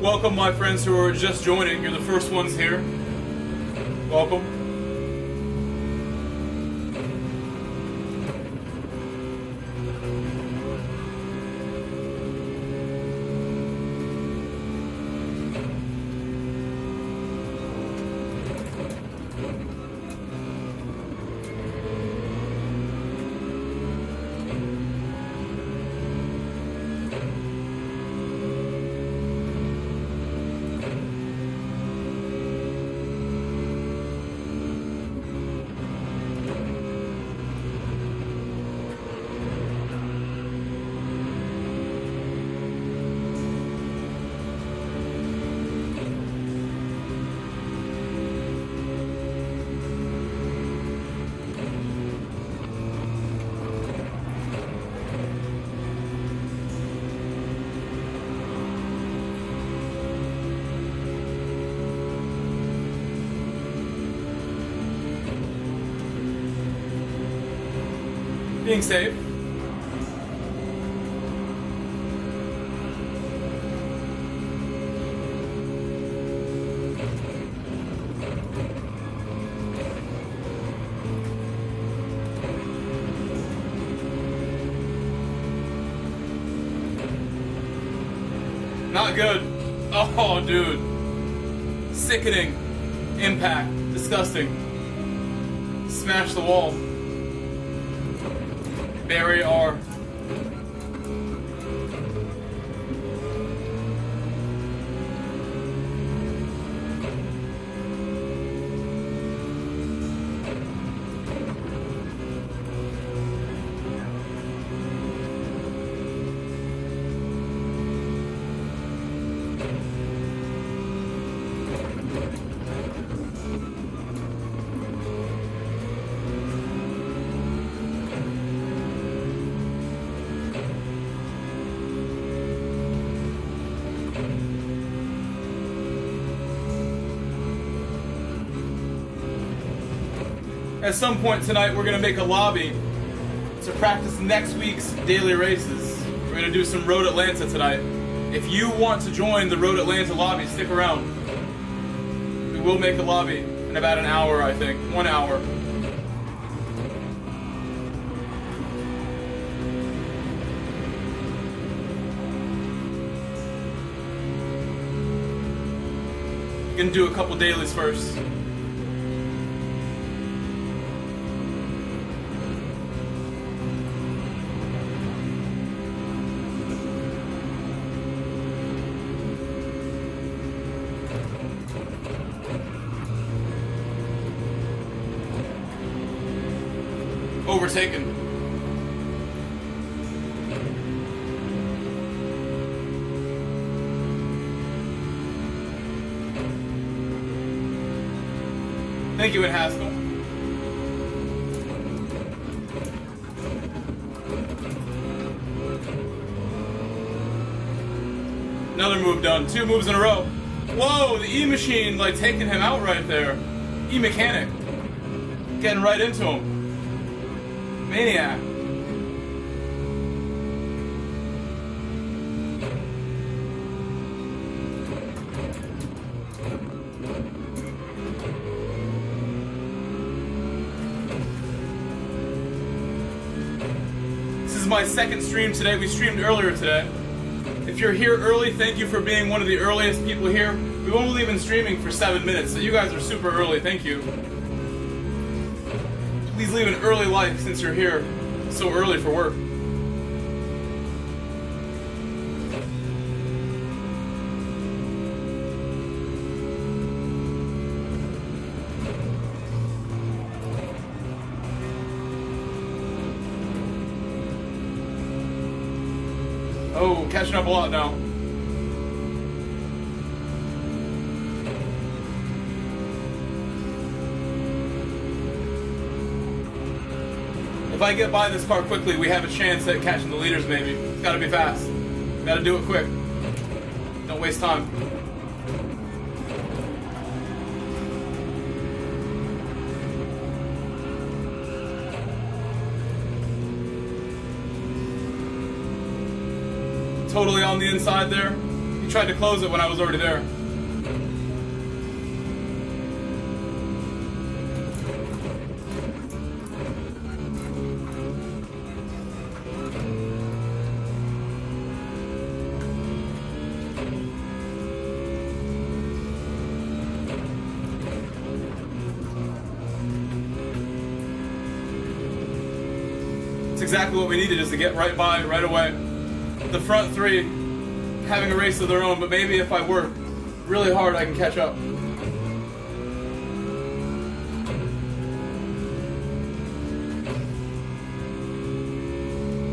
Welcome, my friends who are just joining. You're the first ones here. Welcome. Being safe. Not good. Oh, dude. Sickening. Impact. Disgusting. Smash the wall. Barry R. At some point tonight, we're going to make a lobby to practice next week's daily races. We're going to do some Road Atlanta tonight. If you want to join the Road Atlanta lobby, stick around. We will make a lobby in about an hour, I think. 1 hour. Gonna do a couple dailies first. overtaken. Thank you, Haskell. Another move done. 2 moves in a row. Whoa, the E-Machine, like, taking him out right there. E-Mechanic. Getting right into him. Maniac. This is my second stream today. We streamed earlier today. If you're here early, thank you for being one of the earliest people here. We've only been streaming for 7 minutes, so you guys are super early. Thank you. Please leave an early like since you're here so early for work. Oh, catching up a lot now. If I get by this car quickly, we have a chance at catching the leaders, maybe. It's gotta be fast. Gotta do it quick. Don't waste time. Totally on the inside there. He tried to close it when I was already there. It's exactly what we needed, is to get right by right away. The front 3 having a race of their own, but maybe if I work really hard, I can catch up.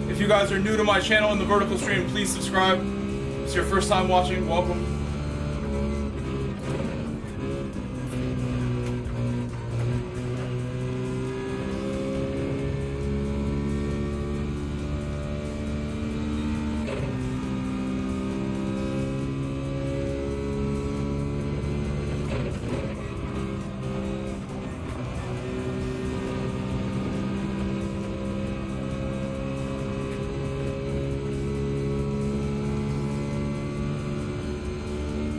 If you guys are new to my channel in the vertical stream, please subscribe. If it's your first time watching, welcome.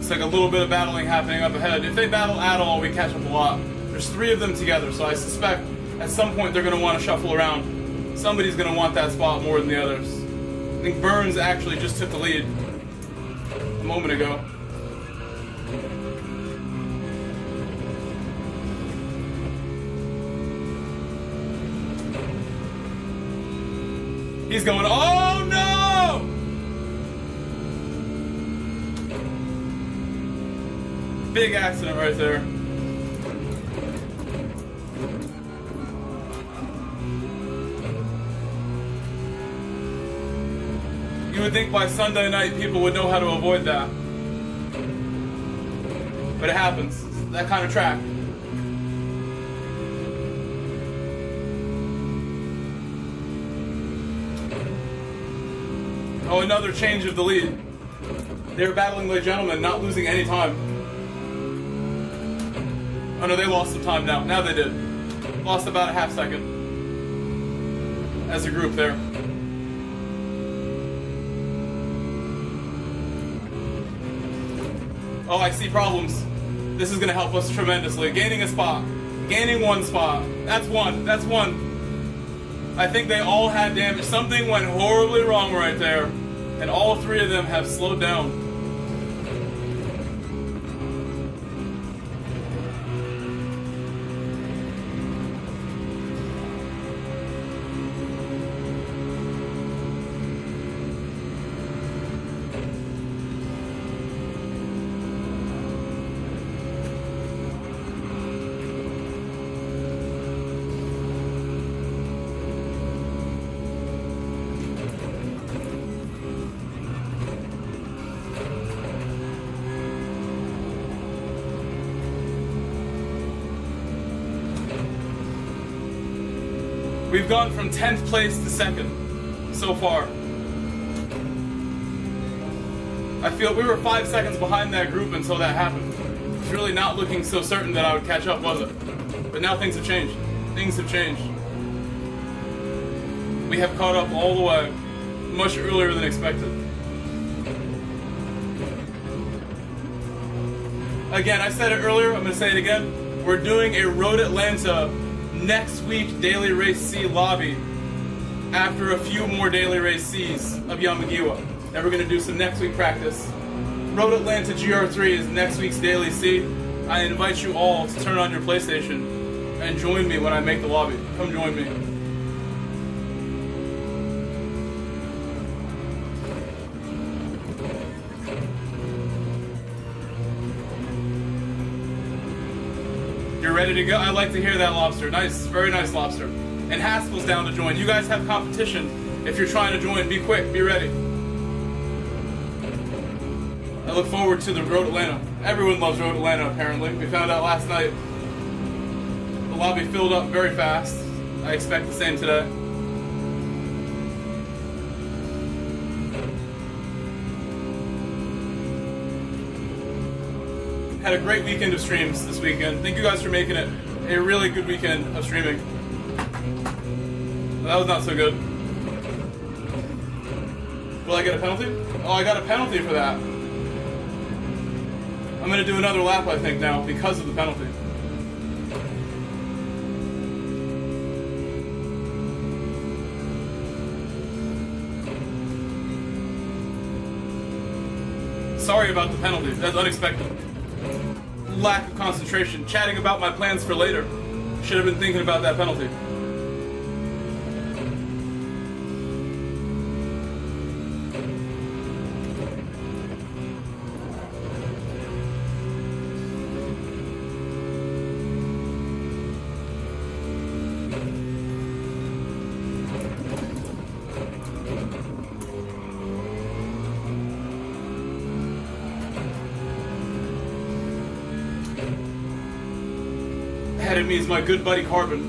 It's like a little bit of battling happening up ahead. If they battle at all, we catch up a lot. There's 3 of them together, so I suspect at some point they're going to want to shuffle around. Somebody's going to want that spot more than the others. I think Burns actually just took the lead a moment ago. He's going, oh no! Big accident right there. You would think by Sunday night people would know how to avoid that. But it happens. It's that kind of track. Oh, another change of the lead. They're battling like gentlemen, not losing any time. Oh no, they lost some time now. Now they did. Lost about a half second. As a group there. Oh, I see problems. This is going to help us tremendously. Gaining a spot. Gaining 1 spot. That's 1. That's 1. I think they all had damage. Something went horribly wrong right there. And all 3 of them have slowed down. We've gone from 10th place to 2nd so far. I feel we were 5 seconds behind that group until that happened. It's really not looking so certain that I would catch up, was it? But now things have changed. Things have changed. We have caught up all the way, much earlier than expected. Again, I said it earlier, I'm going to say it again. We're doing a Road Atlanta next week Daily Race C lobby after a few more Daily Race Cs of Yamagiwa. Then we're going to do some next week practice. Road Atlanta GR3 is next week's Daily C. I invite you all to turn on your PlayStation and join me when I make the lobby. Come join me. You're ready to go? I like to hear that, Lobster. Nice, very nice, Lobster. And Haskell's down to join. You guys have competition. If you're trying to join, be quick, be ready. I look forward to the Road Atlanta. Everyone loves Road Atlanta, apparently. We found out last night the lobby filled up very fast. I expect the same today. Had a great weekend of streams this weekend. Thank you guys for making it a really good weekend of streaming. That was not so good. Will I get a penalty? Oh, I got a penalty for that. I'm going to do another lap, I think, now because of the penalty. Sorry about the penalty. That's unexpected. Lack of concentration. Chatting about my plans for later. Should have been thinking about that penalty. Ahead of me is my good buddy Carbon.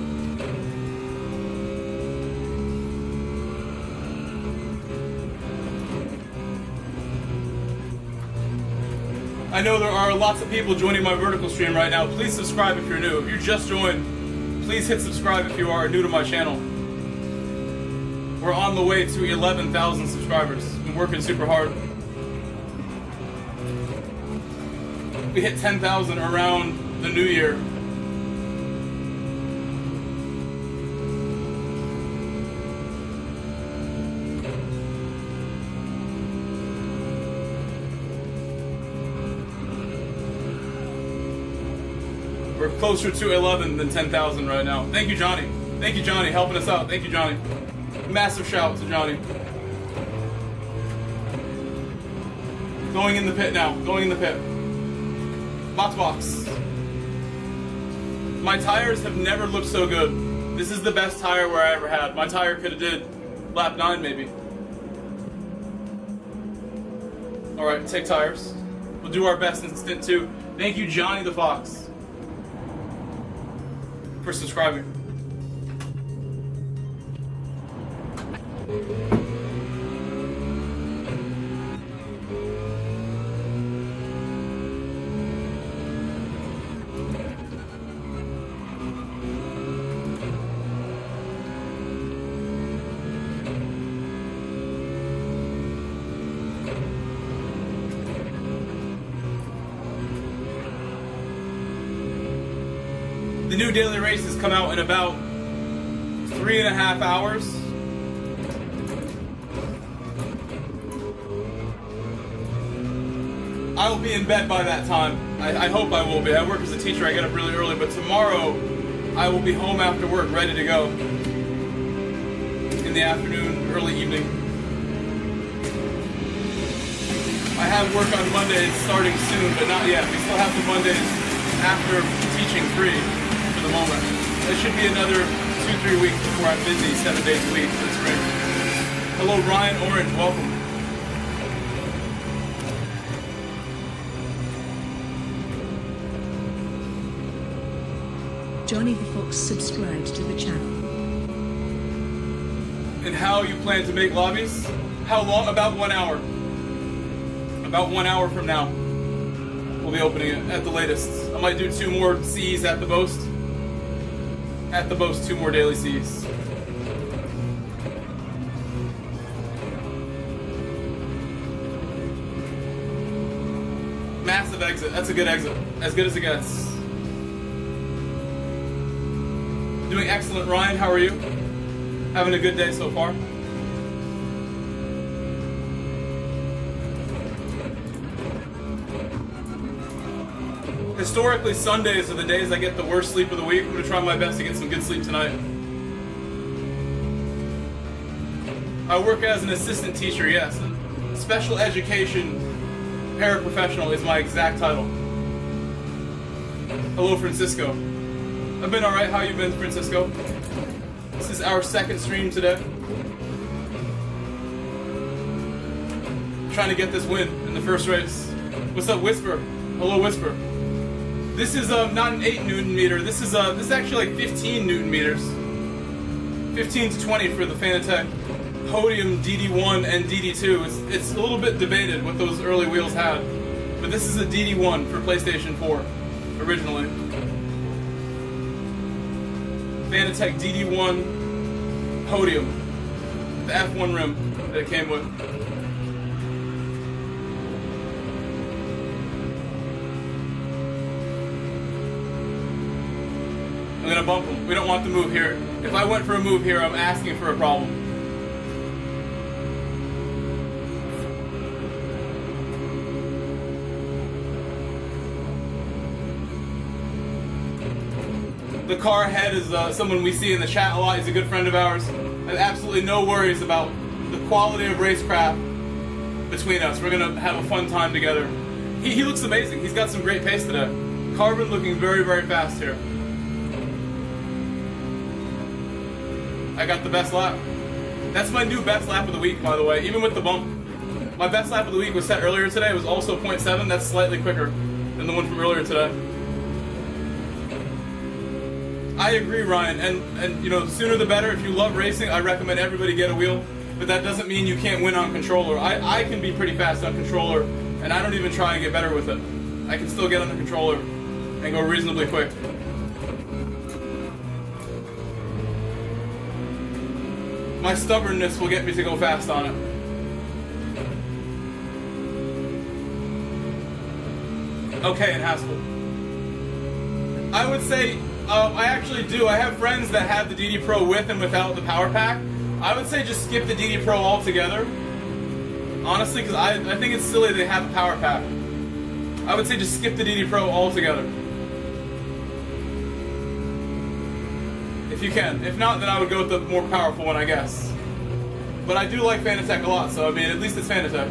I know there are lots of people joining my vertical stream right now. Please subscribe if you're new. If you just joined, please hit subscribe if you are new to my channel. We're on the way to 11,000 subscribers. Been working super hard. We hit 10,000 around the new year. We're closer to 11 than 10,000 right now. Thank you, Johnny. Thank you, Johnny, helping us out. Thank you, Johnny. Massive shout to Johnny. Going in the pit now. Going in the pit. Box. My tires have never looked so good. This is the best tire wear I ever had. My tire could have did lap 9 maybe. Alright, take tires. We'll do our best in stint 2. Thank you, Johnny the Fox, for subscribing. The new daily races come out in about 3.5 hours. I will be in bed by that time. I hope I will be. I work as a teacher. I get up really early, but tomorrow I will be home after work, ready to go. In the afternoon, early evening. I have work on Mondays starting soon, but not yet. We still have the Mondays after teaching free. For the moment. It should be another 2-3 weeks before I'm busy 7 days a week for the spring. Hello, Ryan Orange, welcome. Johnny the Fox subscribed to the channel. and how you plan to make lobbies. How long? About 1 hour. About 1 hour from now, we'll be opening it at the latest. I might do 2 more Cs at the most. At the most, 2 more daily Cs. Massive exit. That's a good exit. As good as it gets. Doing excellent, Ryan. How are you? Having a good day so far? Historically, Sundays are the days I get the worst sleep of the week. I'm going to try my best to get some good sleep tonight. I work as an assistant teacher, yes. Special education paraprofessional is my exact title. Hello, Francisco. I've been alright. How you been, Francisco? This is our second stream today. Trying to get this win in the first race. What's up, Whisper? Hello, Whisper. This is not an 8 Newton meter. This is actually like 15 Newton meters. 15 to 20 for the Fanatec Podium DD1 and DD2. It's a little bit debated what those early wheels had, but this is a DD1 for PlayStation 4 originally. Fanatec DD1 Podium, the F1 rim that it came with. I'm gonna bump him. We don't want the move here. If I went for a move here, I'm asking for a problem. The car ahead is someone we see in the chat a lot. He's a good friend of ours. I have absolutely no worries about the quality of racecraft between us. We're gonna have a fun time together. He looks amazing. He's got some great pace today. Carbon looking very, very fast here. I got the best lap. That's my new best lap of the week, by the way, even with the bump. My best lap of the week was set earlier today. It was also 0.7. That's slightly quicker than the one from earlier today. I agree, Ryan, and you know, the sooner the better. If you love racing, I recommend everybody get a wheel, but that doesn't mean you can't win on controller. I can be pretty fast on controller, and I don't even try and get better with it. I can still get on the controller and go reasonably quick. My stubbornness will get me to go fast on it. Okay, in Haskell. I would say, I actually do. I have friends that have the DD Pro with and without the power pack. I would say just skip the DD Pro altogether. Honestly, because I think it's silly they have a power pack. I would say just skip the DD Pro altogether. If you can. If not, then I would go with the more powerful one, I guess. But I do like Fanatec a lot, so I mean, at least it's Fanatec.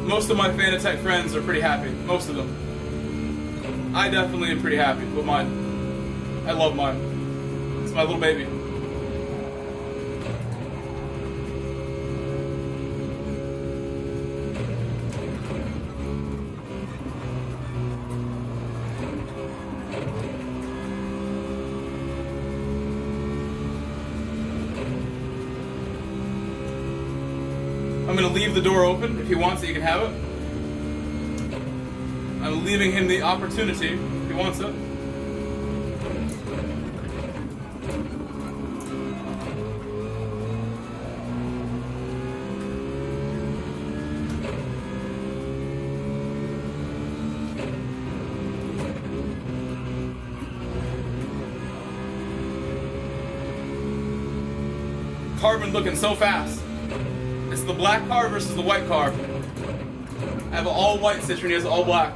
Most of my Fanatec friends are pretty happy. Most of them. I definitely am pretty happy with mine. I love mine. It's my little baby. I'm going to leave the door open. If he wants it, you can have it. I'm leaving him the opportunity if he wants it. Carbon looking so fast. It's the black car versus the white car. I have an all-white Citroen, he has all black.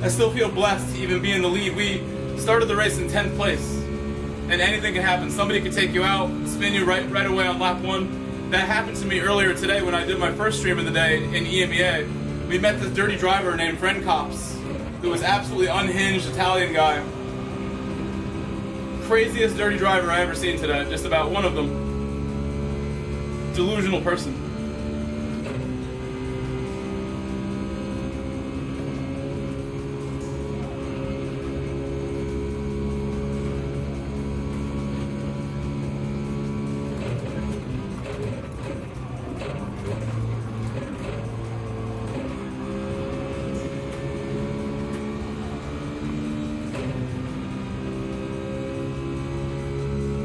I still feel blessed to even be in the lead. We started the race in 10th place. And anything can happen. Somebody could take you out, spin you right away on lap 1. That happened to me earlier today when I did my first stream of the day in EMEA. We met this dirty driver named Friend Cops, who was absolutely unhinged Italian guy. craziest dirty driver I ever seen today. Just about one of them. Delusional person.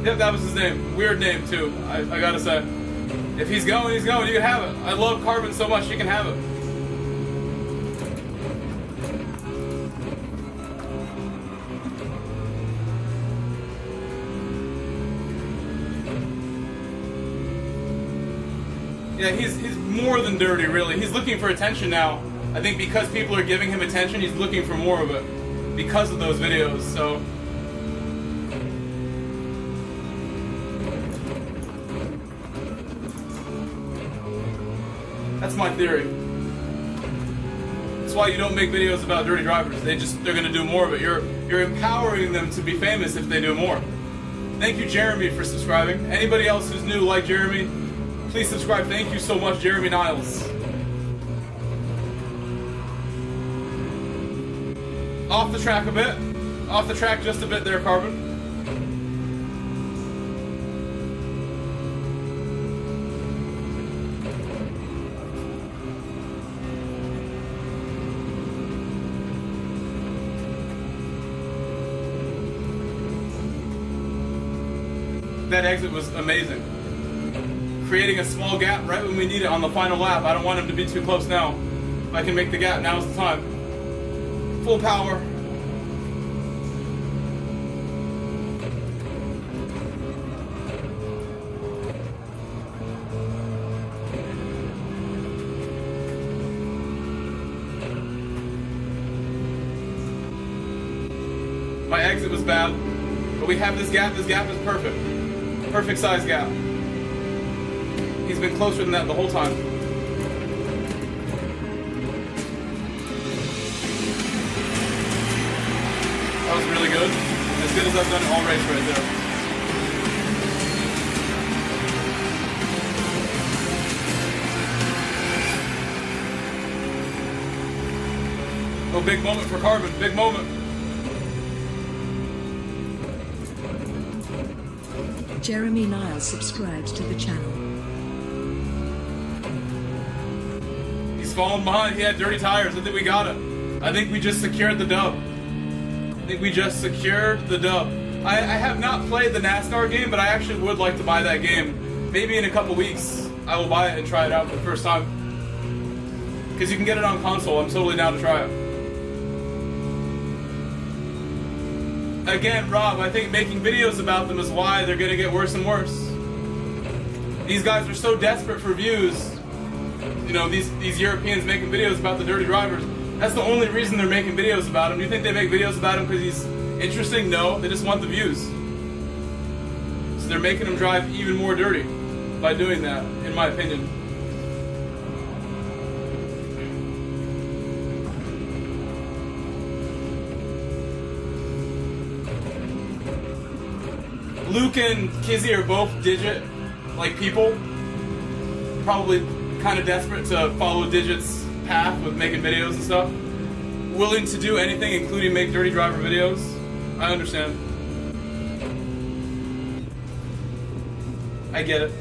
Yep, that was his name. Weird name, too, I gotta say. If he's going, he's going. You can have it. I love Carbon so much, you can have it. Yeah, he's more than dirty, really. He's looking for attention now. I think because people are giving him attention, he's looking for more of it. Because of those videos, so... That's my theory. That's why you don't make videos about dirty drivers. They're gonna do more of it. You're empowering them to be famous if they do more. Thank you, Jeremy, for subscribing. Anybody else who's new like Jeremy, please subscribe. Thank you so much, Jeremy Niles. Off the track a bit. Off the track just a bit there, Carbon. That exit was amazing. Creating a small gap right when we need it on the final lap. I don't want him to be too close now. If I can make the gap, now's the time. Full power. My exit was bad, but we have this gap. This gap is perfect. Perfect size gap. He's been closer than that the whole time. That was really good. As good as I've done all race right there. Oh, big moment for Carbon. Big moment. Jeremy Niles subscribed to the channel. He's falling behind. He had dirty tires. I think we got it. I think we just secured the dub. I think we just secured the dub. I have not played the NASCAR game, but I actually would like to buy that game. Maybe in a couple weeks, I will buy it and try it out for the first time. Because you can get it on console. I'm totally down to try it. Again, Rob, I think making videos about them is why they're going to get worse and worse. These guys are so desperate for views. You know, these Europeans making videos about the dirty drivers. That's the only reason they're making videos about him. Do you think they make videos about him because he's interesting? No, they just want the views. So they're making him drive even more dirty by doing that, in my opinion. Luke and Kizzy are both Digit, like people. Probably kind of desperate to follow Digit's path with making videos and stuff. Willing to do anything, including make dirty driver videos. I understand. I get it.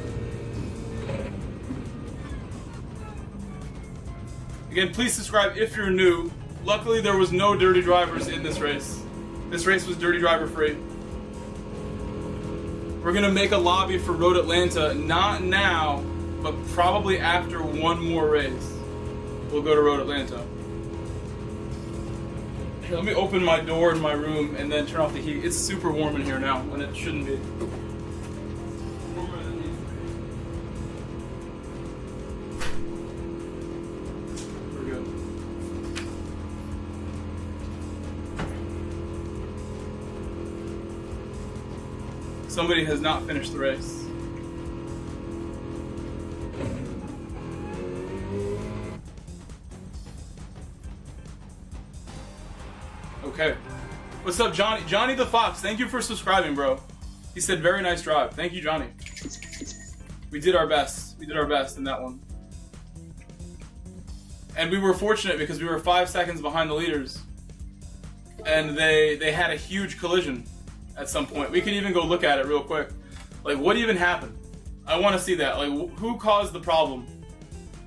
Again, please subscribe if you're new. Luckily, there was no dirty drivers in this race. This race was dirty driver free. We're gonna make a lobby for Road Atlanta, not now, but probably after one more race. We'll go to Road Atlanta. Here, let me open my door in my room and then turn off the heat. It's super warm in here now, and it shouldn't be. We're good. Somebody has not finished the race. Okay. What's What's up, Johnny? Johnny the Fox, thank you for subscribing, bro. He said, very nice drive. Thank you, Johnny. We did our best. We did our best in that one. And we were fortunate because we were 5 seconds behind the leaders. And they had a huge collision at some point. We could even go look at it real quick. Like, what even happened? I want to see that. Like, who caused the problem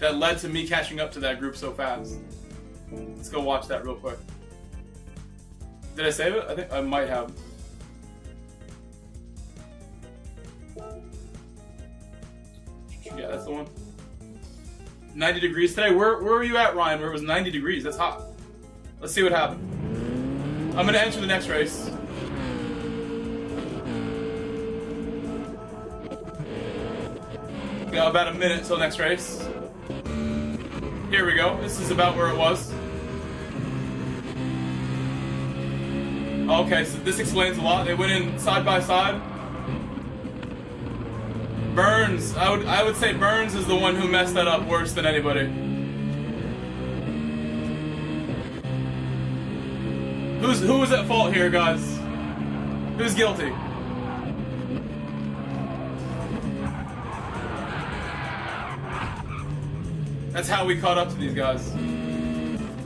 that led to me catching up to that group so fast? Let's go watch that real quick. Did I save it? I think I might have. Yeah, that's the one. 90 degrees today. Where were you at, Ryan? Where it was 90 degrees? That's hot. Let's see what happened. I'm gonna enter the next race. We got about a minute till next race. Here we go. This is about where it was. Okay, so this explains a lot. They went in side by side. Burns, I would say Burns is the one who messed that up worse than anybody. Who was at fault here, guys? Who's guilty? That's how we caught up to these guys.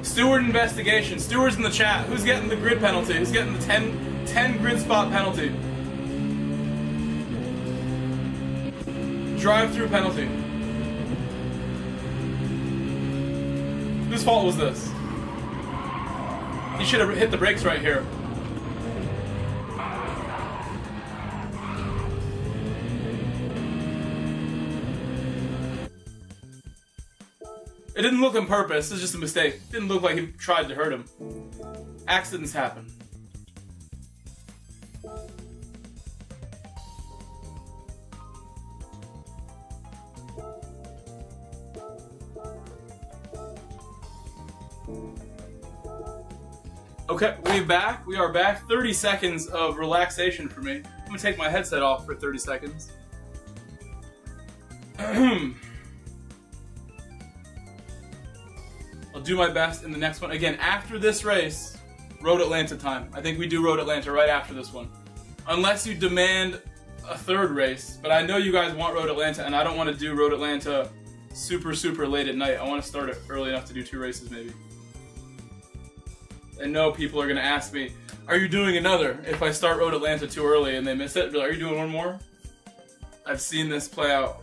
Steward investigation. Stewards in the chat. Who's getting the grid penalty? Who's getting the 10 grid spot penalty? Drive-through penalty. Whose fault was this? He should have hit the brakes right here. It didn't look on purpose, it's just a mistake. It didn't look like he tried to hurt him. Accidents happen. Okay, we are back. 30 seconds of relaxation for me. I'm gonna take my headset off for 30 seconds. I'll do my best in the next one. Again, after this race, Road Atlanta time. I think we do Road Atlanta right after this one. Unless you demand a third race. But I know you guys want Road Atlanta, and I don't want to do Road Atlanta super late at night. I want to start it early enough to do 2 races maybe. I know people are going to ask me, are you doing another if I start Road Atlanta too early and they miss it? Are you doing one more? I've seen this play out.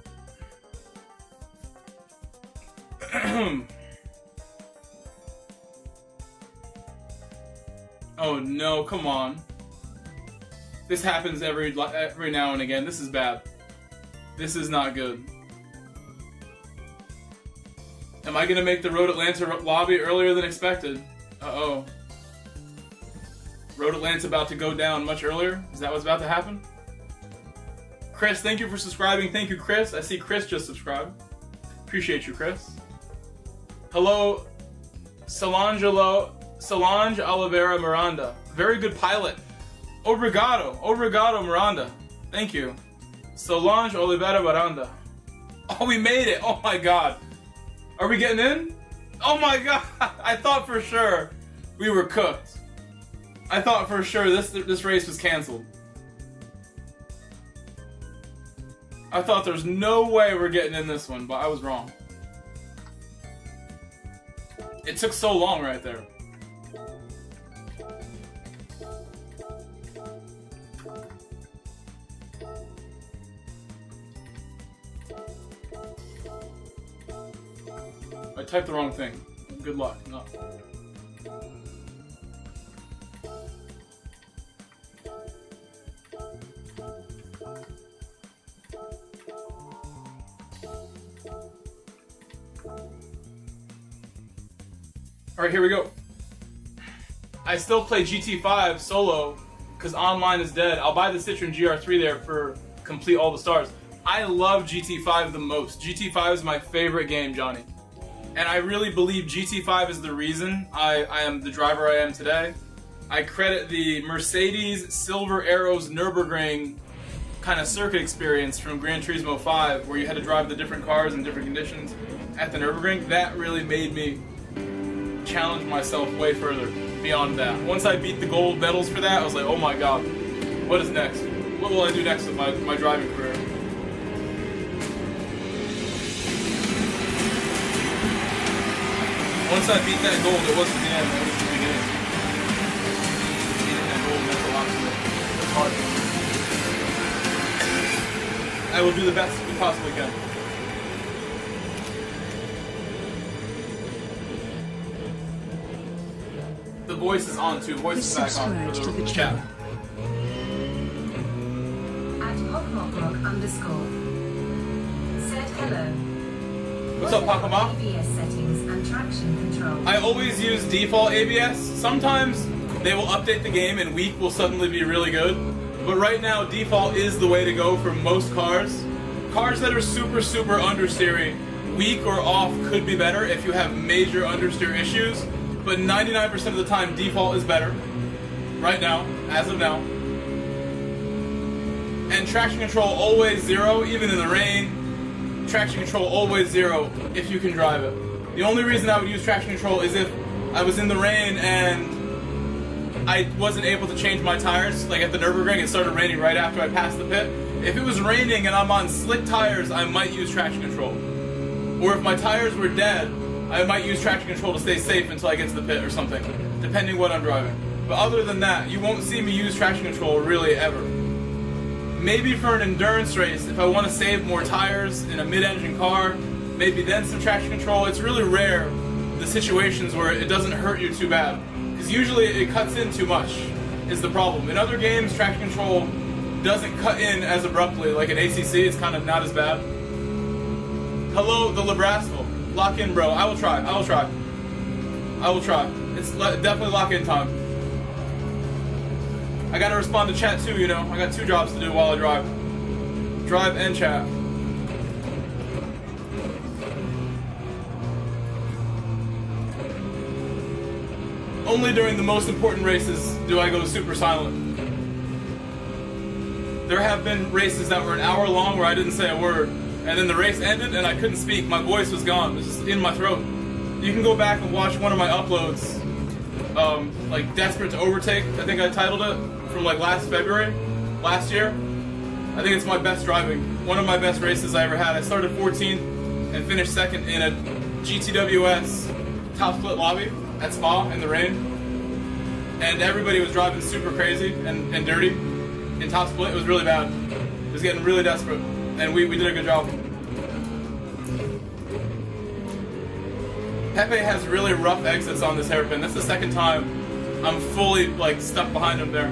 Oh no, come on. This happens every now and again. This is bad. This is not good. Am I going to make the Road Atlanta lobby earlier than expected? Uh-oh. Road Atlanta's about to go down much earlier? Is that what's about to happen? Chris, thank you for subscribing. Thank you, Chris. I see Chris just subscribed. Appreciate you, Chris. Hello, Solange Oliveira Miranda. Very good pilot. Obrigado Miranda. Thank you. Solange Oliveira Miranda. Oh, we made it. Oh my god. Are we getting in? Oh my god. I thought for sure we were cooked. I thought for sure this race was canceled. I thought there's no way we're getting in this one, but I was wrong. It took so long right there. I typed the wrong thing. Good luck. No. Alright, here we go. I still play GT5 solo because online is dead. I'll buy the Citroen GR3 there for complete all the stars. I love GT5 the most. GT5 is my favorite game, Johnny. And I really believe GT5 is the reason I am the driver I am today. I credit the Mercedes Silver Arrows Nürburgring kind of circuit experience from Gran Turismo 5 where you had to drive the different cars in different conditions at the Nürburgring. That really made me challenge myself way further. beyond that. Once I beat the gold medals for that, I was like, oh my god, what is next? What will I do next with my driving career? Once I beat that gold, it wasn't the end, it was the beginning. Beating that gold meant a lot to me. It's hard. I will do the best we possibly can. The voice is on too. Voice is back on for the chat. At @PopMopRock_ said hello. What's up, Pakama? ABS settings and traction control. I always use default ABS. Sometimes they will update the game and weak will suddenly be really good. But right now, default is the way to go for most cars. Cars that are super understeering, weak or off could be better if you have major understeer issues. But 99% of the time, default is better. Right now, as of now. And traction control always 0, even in the rain. Traction control always 0 if you can drive it. The only reason I would use traction control is if I was in the rain and I wasn't able to change my tires. Like at the Nürburgring, it started raining right after I passed the pit. If it was raining and I'm on slick tires, I might use traction control. Or if my tires were dead, I might use traction control to stay safe until I get to the pit or something, depending what I'm driving. But other than that, you won't see me use traction control really ever. Maybe for an endurance race, if I want to save more tires in a mid-engine car, maybe then some traction control. It's really rare, the situations where it doesn't hurt you too bad. Because usually it cuts in too much, is the problem. In other games, traction control doesn't cut in as abruptly. Like in ACC, it's kind of not as bad. Hello, the Librascal. Lock in, bro. I will try. I will try. I will try. It's definitely lock in time. I gotta respond to chat too, you know. I got 2 jobs to do while I drive. Drive and chat. Only during the most important races do I go super silent. There have been races that were an hour long where I didn't say a word. And then the race ended and I couldn't speak. My voice was gone. It was just in my throat. You can go back and watch one of my uploads, like Desperate to Overtake, I think I titled it, from like last February, last year. I think it's my best driving. One of my best races I ever had. I started 14th and finished 2nd in a GTWS top split lobby at Spa in the rain. And everybody was driving super crazy and dirty in top split. It was really bad. It was getting really desperate. And we did a good job. Pepe has really rough exits on this hairpin. That's the second time I'm fully like stuck behind him there.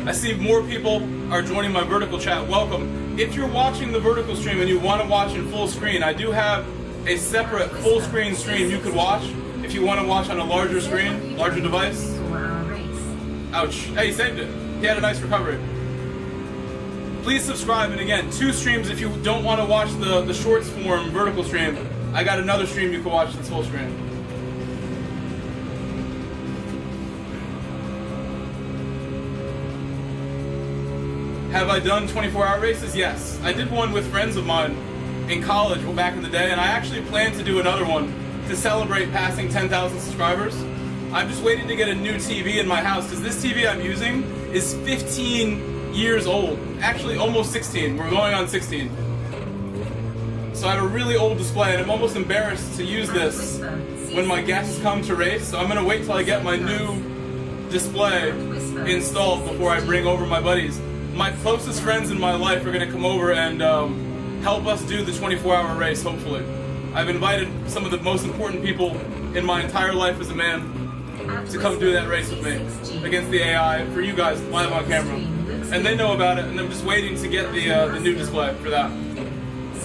I see more people are joining my vertical chat. Welcome. If you're watching the vertical stream and you want to watch in full screen, I do have a separate full screen stream you could watch if you want to watch on a larger screen, larger device. Ouch. Hey, he saved it. He had a nice recovery. Please subscribe, and again, 2 streams if you don't want to watch the shorts form vertical stream. I got another stream you can watch that's full screen. Have I done 24-hour races? Yes. I did one with friends of mine in college back in the day, and I actually plan to do another one to celebrate passing 10,000 subscribers. I'm just waiting to get a new TV in my house, because this TV I'm using is 15 years old. Actually, almost 16. We're going on 16. So I have a really old display, and I'm almost embarrassed to use this when my guests come to race. So I'm going to wait till I get my new display installed before I bring over my buddies. My closest friends in my life are going to come over and help us do the 24-hour race, hopefully. I've invited some of the most important people in my entire life as a man to come do that race with me against the AI for you guys live on camera. And they know about it, and I'm just waiting to get the new display for that.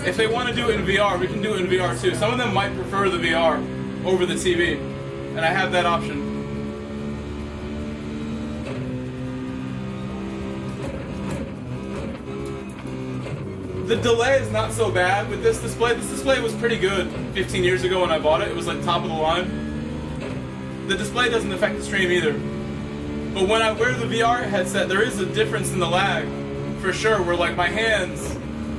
If they want to do it in VR, we can do it in VR too. Some of them might prefer the VR over the TV, and I have that option. The delay is not so bad with this display. This display was pretty good 15 years ago when I bought it. It was like top of the line. The display doesn't affect the stream either. But when I wear the VR headset, there is a difference in the lag, for sure, where like my hands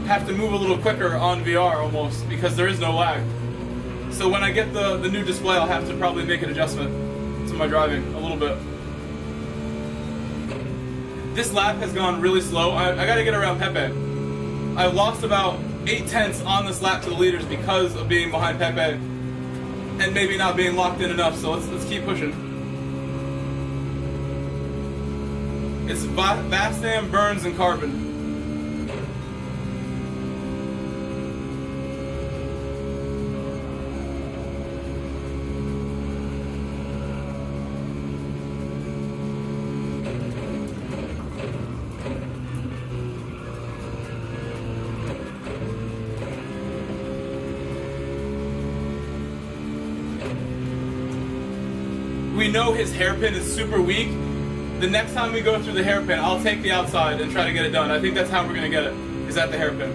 have to move a little quicker on VR almost, because there is no lag. So when I get the new display, I'll have to probably make an adjustment to my driving a little bit. This lap has gone really slow. I gotta get around Pepe. I've lost about 8/10 on this lap to the leaders because of being behind Pepe and maybe not being locked in enough, so let's keep pushing. It's Bastam, Burns, and Carbon. We know his hairpin is super weak. The next time we go through the hairpin, I'll take the outside and try to get it done. I think that's how we're going to get it, is at the hairpin.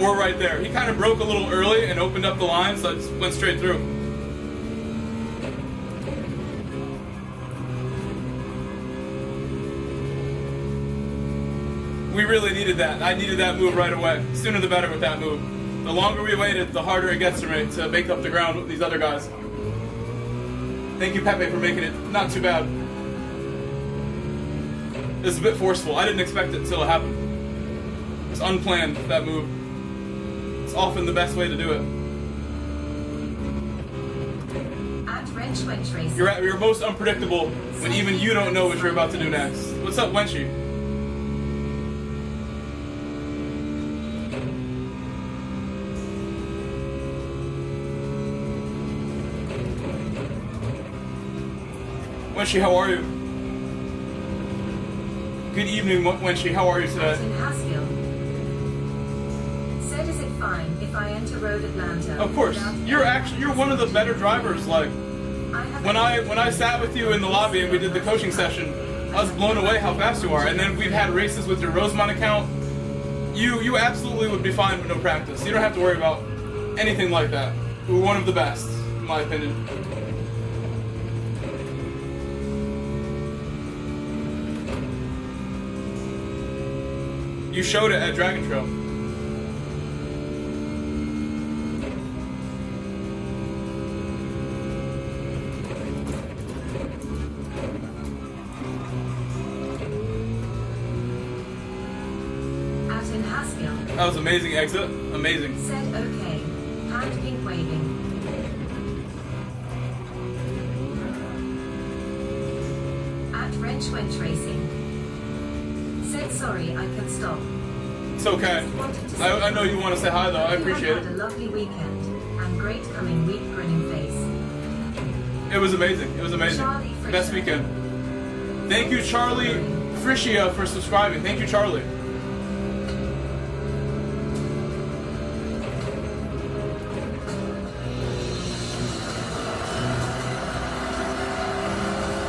Or right there. He kind of broke a little early and opened up the line, so I just went straight through. We really needed that. I needed that move right away. Sooner the better with that move. The longer we waited, the harder it gets for me to make up the ground with these other guys. Thank you, Pepe, for making it not too bad. It was a bit forceful. I didn't expect it until it happened. It was unplanned, that move. It's often the best way to do it. At Wrench Racing. You're most unpredictable when even you don't know what you're about to do next. What's up, Wenchy? Wenchy, how are you? Good evening, Wenchy. How are you today? In Haskell. Said, is it fine if I enter Road Atlanta? Of course. You're one of the better drivers. Like when I sat with you in the lobby and we did the coaching session, I was blown away how fast you are. And then we've had races with your Rosemont account. You absolutely would be fine with no practice. You don't have to worry about anything like that. You're one of the best, in my opinion. You showed it at Dragon Trail. Out in Haskell. That was amazing exit. Amazing. Said okay. Hand pink waving. At Wrench Racing. Said sorry, I can stop. It's okay. I know you want to say hi though. I appreciate Had it. a lovely weekend and great coming week grinning face. It was amazing. It was amazing. Charlie Best Frischer. weekend. Thank you, Charlie Frischia, for subscribing. Thank you, Charlie.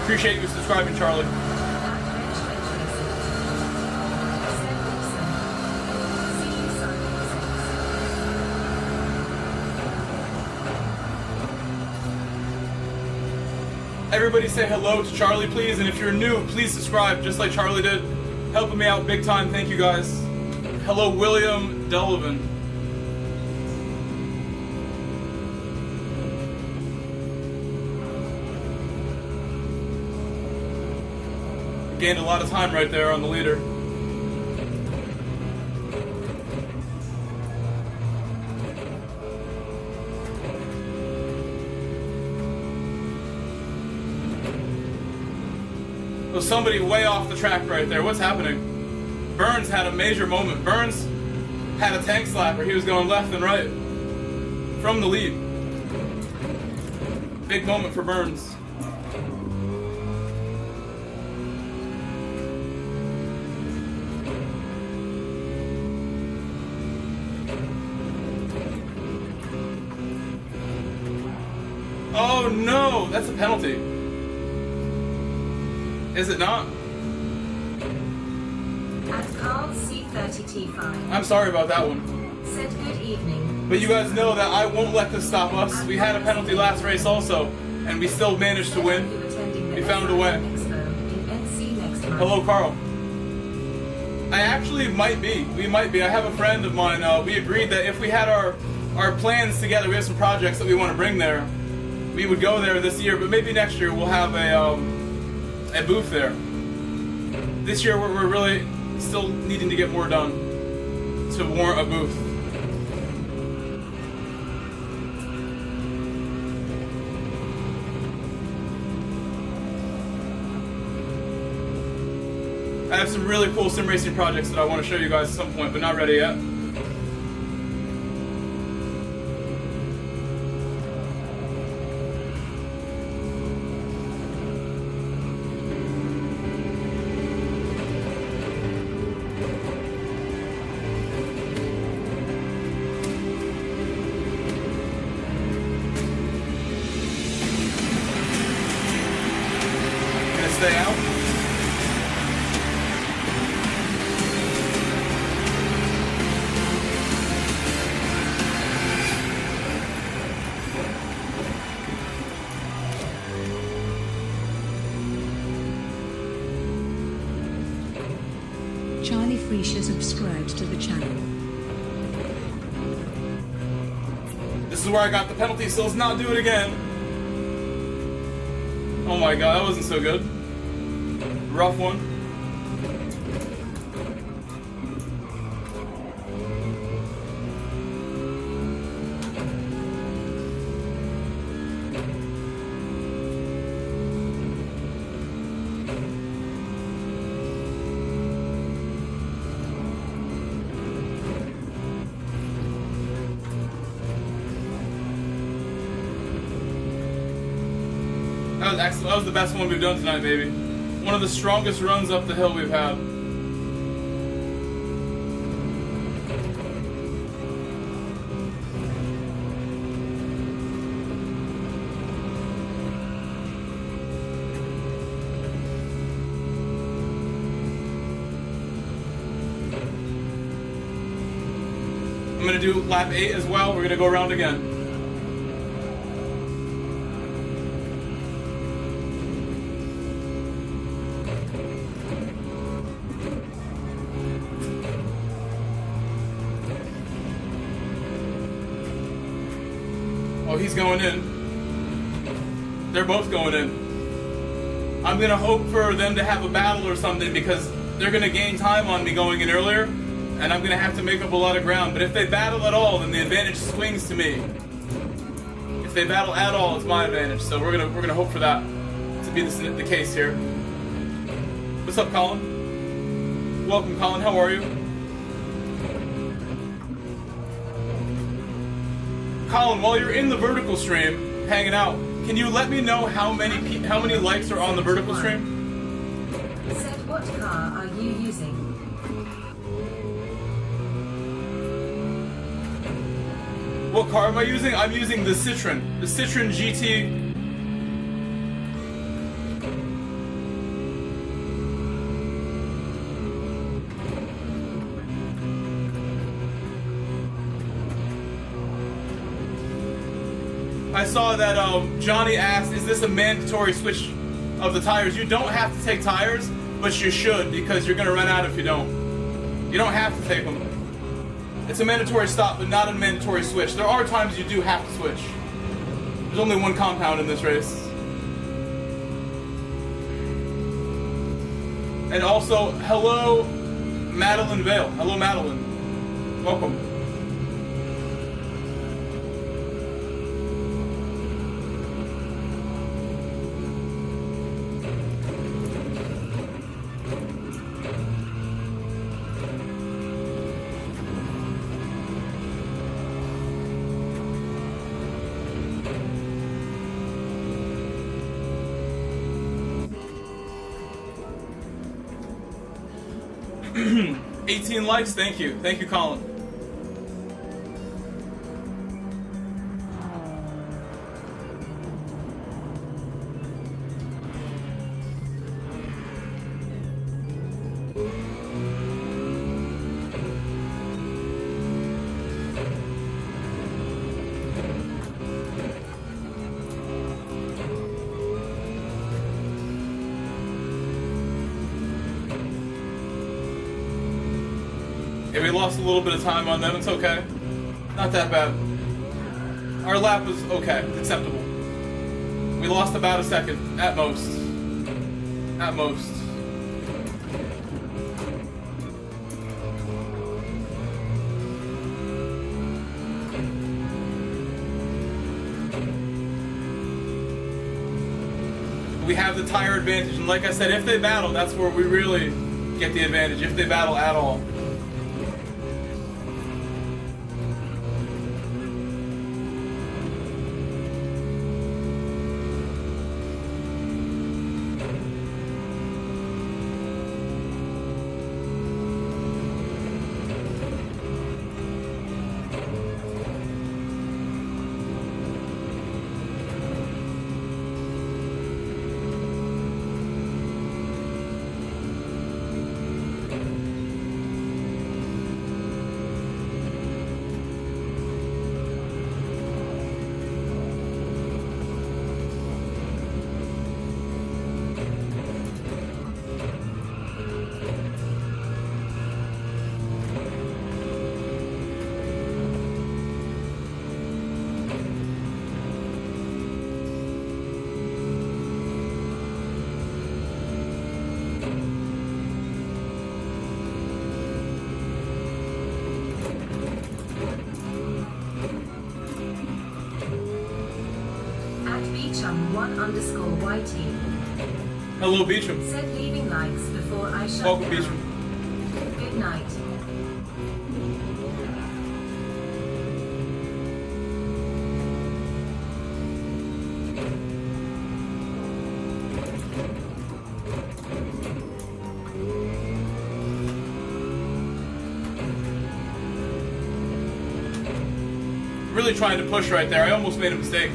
Appreciate you subscribing, Charlie. At Wrench Racing. Said Dixon. See you Sunday. Everybody say hello to Charlie, please. And if you're new, please subscribe, just like Charlie did. Helping me out big time. Thank you, guys. Hello, William Delavan. Gained a lot of time right there on the leader. Was somebody way off the track right there? What's happening? Burns had a major moment. Burns had a tank slapper. He was going left and right from the lead. Big moment for Burns. Oh no, that's a penalty. Is it not? At Carl C30T5. I'm sorry about that one. Said good evening. But you guys know that I won't let this stop us. We had a penalty last race also, and we still managed to win. We found a way. Expo in NC next month. Hello, Carl. I actually might be. We might be. I have a friend of mine. We agreed that if we had our plans together, we have some projects that we want to bring there. We would go there this year, but maybe next year we'll have a booth there. This year we're really still needing to get more done to warrant a booth. I have some really cool sim racing projects that I want to show you guys at some point, but not ready yet. Gonna stay out. Charlie Freisha subscribed to the channel. This is where I got the penalty, so let's not do it again. Oh my god, that wasn't so good. Rough one. That was excellent. That was the best one we've done tonight, baby. One of the strongest runs up the hill we've had. I'm gonna do lap 8 as well. We're gonna go around again. Oh, he's going in. They're both going in. I'm gonna hope for them to have a battle or something because they're gonna gain time on me going in earlier, and I'm gonna have to make up a lot of ground. But if they battle at all, then the advantage swings to me. If they battle at all, it's my advantage. So we're gonna hope for that to be the case here. What's up, Colin? Welcome, Colin. How are you? Colin, while you're in the vertical stream, hanging out, can you let me know how many likes are on the vertical stream? Said, what car are you using? What car am I using? I'm using the Citroen GT. I saw that Johnny asked, is this a mandatory switch of the tires? You don't have to take tires, but you should because you're going to run out if you don't. You don't have to take them. It's a mandatory stop, but not a mandatory switch. There are times you do have to switch. There's only one compound in this race. And also, hello, Madeline Vale. Hello, Madeline. Welcome. $18 likes, thank you. Thank you, Colin. Yeah, we lost a little bit of time on them. It's okay. Not that bad. Our lap was okay. Acceptable. We lost about a second, at most. At most. We have the tire advantage, and like I said, if they battle, that's where we really get the advantage, if they battle at all. Beecham1_YT Hello, Beecham. said leaving likes before I shut Welcome, down. Beecham. Good night. Really trying to push right there. I almost made a mistake.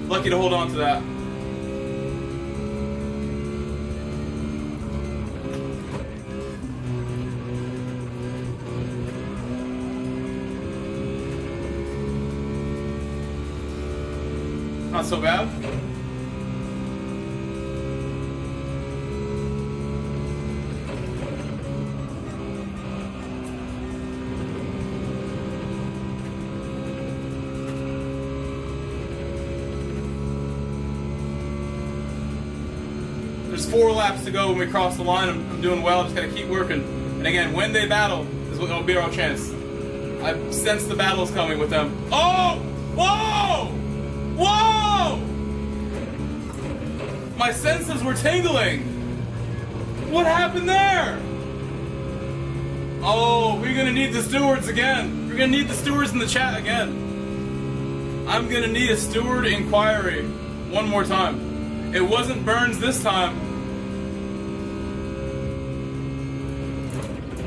Lucky to hold on to that. Not so bad. There's 4 laps to go when we cross the line. I'm doing well. Just gotta keep working. And again, when they battle, is what will be our chance. I sense the battle's coming with them. Oh! Whoa! Whoa! My senses were tingling. What happened there? Oh, we're gonna need the stewards again. We're gonna need the stewards in the chat again. I'm gonna need a steward inquiry one more time. It wasn't Burns this time.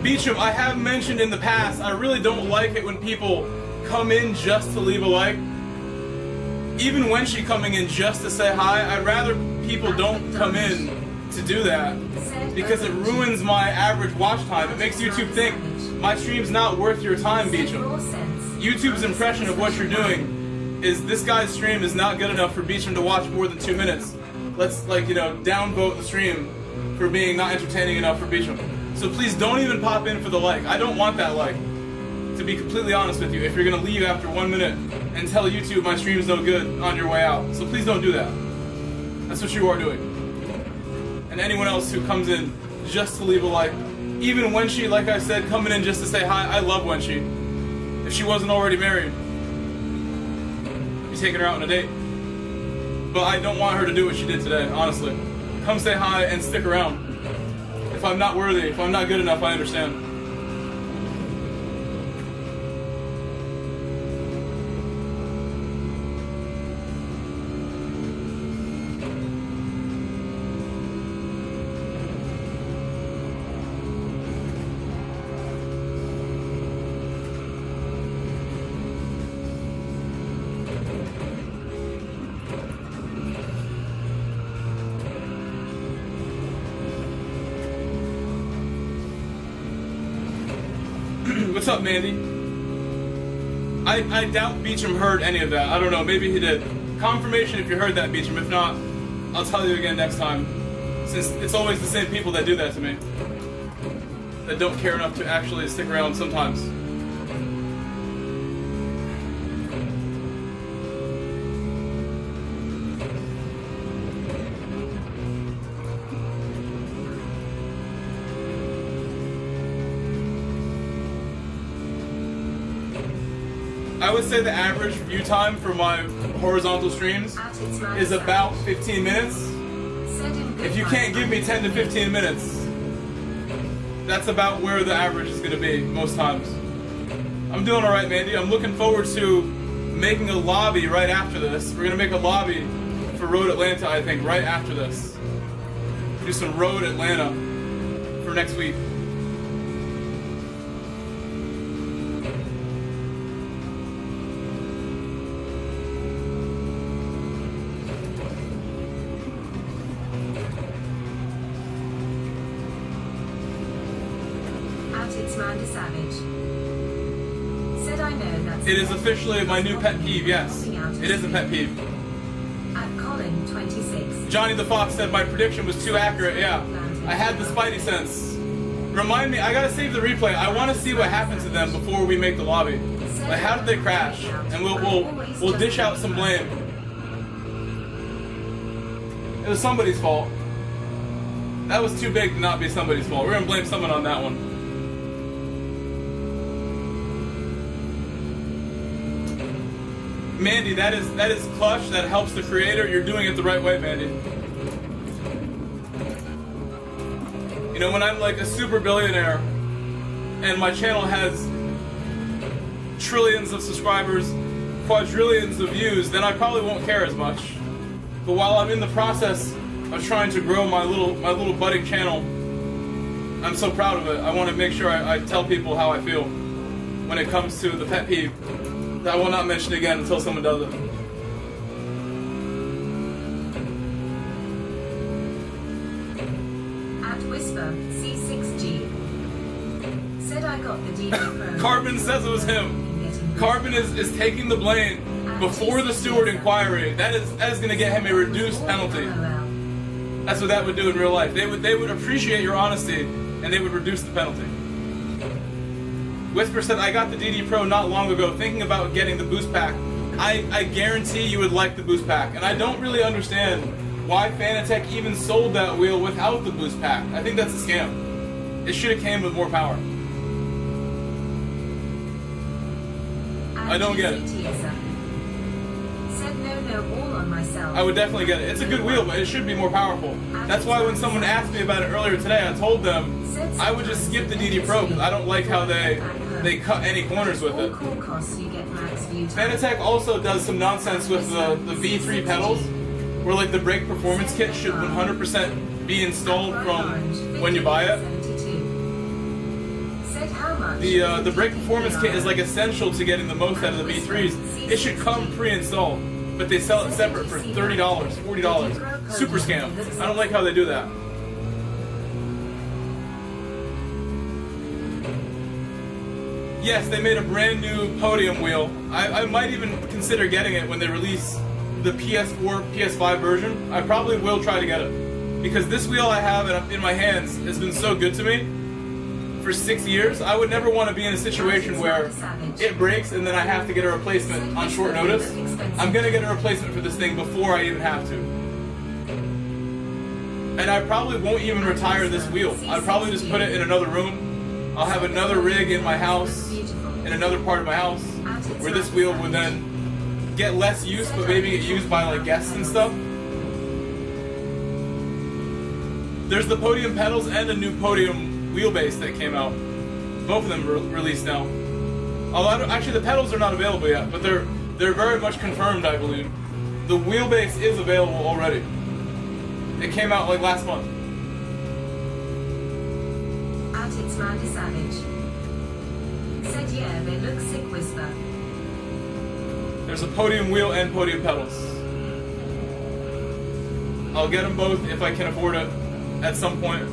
Beecham, I have mentioned in the past, I really don't like it when people come in just to leave a like. Even when she's coming in just to say hi, I'd rather people don't come in to do that because it ruins my average watch time. It makes YouTube think my stream's not worth your time, Beecham. YouTube's impression of what you're doing is this guy's stream is not good enough for Beecham to watch more than 2 minutes. Let's, downvote the stream for being not entertaining enough for Beecham. So please don't even pop in for the like. I don't want that like. To be completely honest with you, if you're gonna leave after 1 minute and tell YouTube my stream's no good on your way out. So please don't do that. That's what you are doing. And anyone else who comes in just to leave a like, even when she, like I said, coming in just to say hi, I love when she. If she wasn't already married, I'd be taking her out on a date. But I don't want her to do what she did today, honestly. Come say hi and stick around. If I'm not worthy, if I'm not good enough, I understand. What's up, Mandy? I doubt Beecham heard any of that. I don't know, maybe he did. Confirmation if you heard that, Beecham. If not, I'll tell you again next time. Since it's always the same people that do that to me. that don't care enough to actually stick around sometimes. I would say the average view time for my horizontal streams is about 15 minutes. If you can't give me 10 to 15 minutes, that's about where the average is going to be most times. I'm doing alright, Mandy. I'm looking forward to making a lobby right after this. We're going to make a lobby for Road Atlanta, I think, right after this. Do some Road Atlanta for next week. It is officially my new pet peeve, yes. It is a pet peeve. At Colin 26. Johnny the Fox said my prediction was too accurate, yeah. I had the spidey sense. Remind me, I gotta save the replay. I wanna see what happened to them before we make the lobby. Like, how did they crash? And we'll dish out some blame. It was somebody's fault. That was too big to not be somebody's fault. We're gonna blame someone on that one. Mandy, that is clutch. That helps the creator. You're doing it the right way, Mandy. You know, when I'm like a super billionaire and my channel has trillions of subscribers, quadrillions of views, then I probably won't care as much. But while I'm in the process of trying to grow my little budding channel, I'm so proud of it. I want to make sure I tell people how I feel when it comes to the pet peeve. I will not mention it again until someone does it. At Whisper C6G said I got the DD Pro. Carbon says it was him. Carbon is taking the blame before the Stewart inquiry. That is going to get him a reduced penalty. That's what that would do in real life. They would appreciate your honesty and they would reduce the penalty. Whisper said, I got the DD Pro not long ago, thinking about getting the boost pack. I guarantee you would like the boost pack. And I don't really understand why Fanatec even sold that wheel without the boost pack. I think that's a scam. It should have came with more power. I don't get it. Said no, all on myself. I would definitely get it. It's a good wheel, but it should be more powerful. That's why when someone asked me about it earlier today, I told them I would just skip the DD Pro because I don't like how they cut any corners with it. Fanatec also does some nonsense with the V3 pedals, where like the brake performance kit should 100% be installed from when you buy it. The brake performance kit is like essential to getting the most out of the V3s. It should come pre-installed, but they sell it separate for $30, $40. Super scam. I don't like how they do that. Yes, they made a brand new Podium wheel. I might even consider getting it when they release the PS4, PS5 version. I probably will try to get it. Because this wheel I have in my hands has been so good to me for 6 years. I would never want to be in a situation where it breaks and then I have to get a replacement on short notice. I'm going to get a replacement for this thing before I even have to. And I probably won't even retire this wheel. I'll probably just put it in another room. I'll have another rig in my house, in another part of my house, where this wheel would then get less use, but maybe get used by like guests and stuff. There's the Podium pedals and the new Podium wheelbase that came out. Both of them released now. Actually, the pedals are not available yet, but they're very much confirmed, I believe. The wheelbase is available already. It came out like last month. It's Randy Savage. Said yeah, they look sick, Whisper. There's a Podium wheel and Podium pedals. I'll get them both if I can afford it at some point.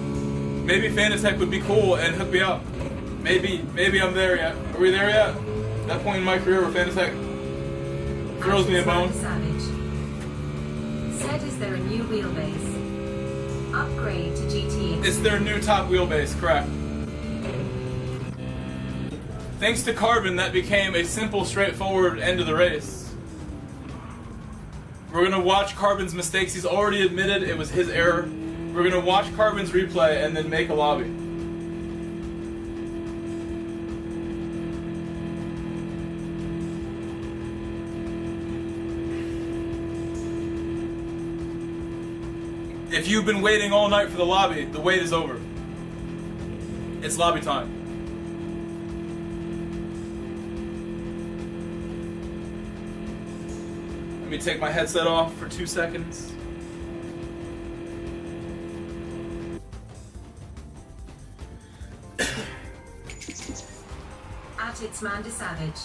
Maybe Fanatec would be cool and hook me up. Maybe I'm there yet. Are we there yet? That point in my career where Fanatec throws me a bone. Savage. Said is there a new wheelbase? Upgrade to GT. It's their new top wheelbase, correct. Thanks to Carbon, that became a simple, straightforward end of the race. We're gonna watch Carbon's mistakes. He's already admitted it was his error. We're gonna watch Carbon's replay and then make a lobby. If you've been waiting all night for the lobby, the wait is over. It's lobby time. Let me take my headset off for 2 seconds. At its Manda Savage.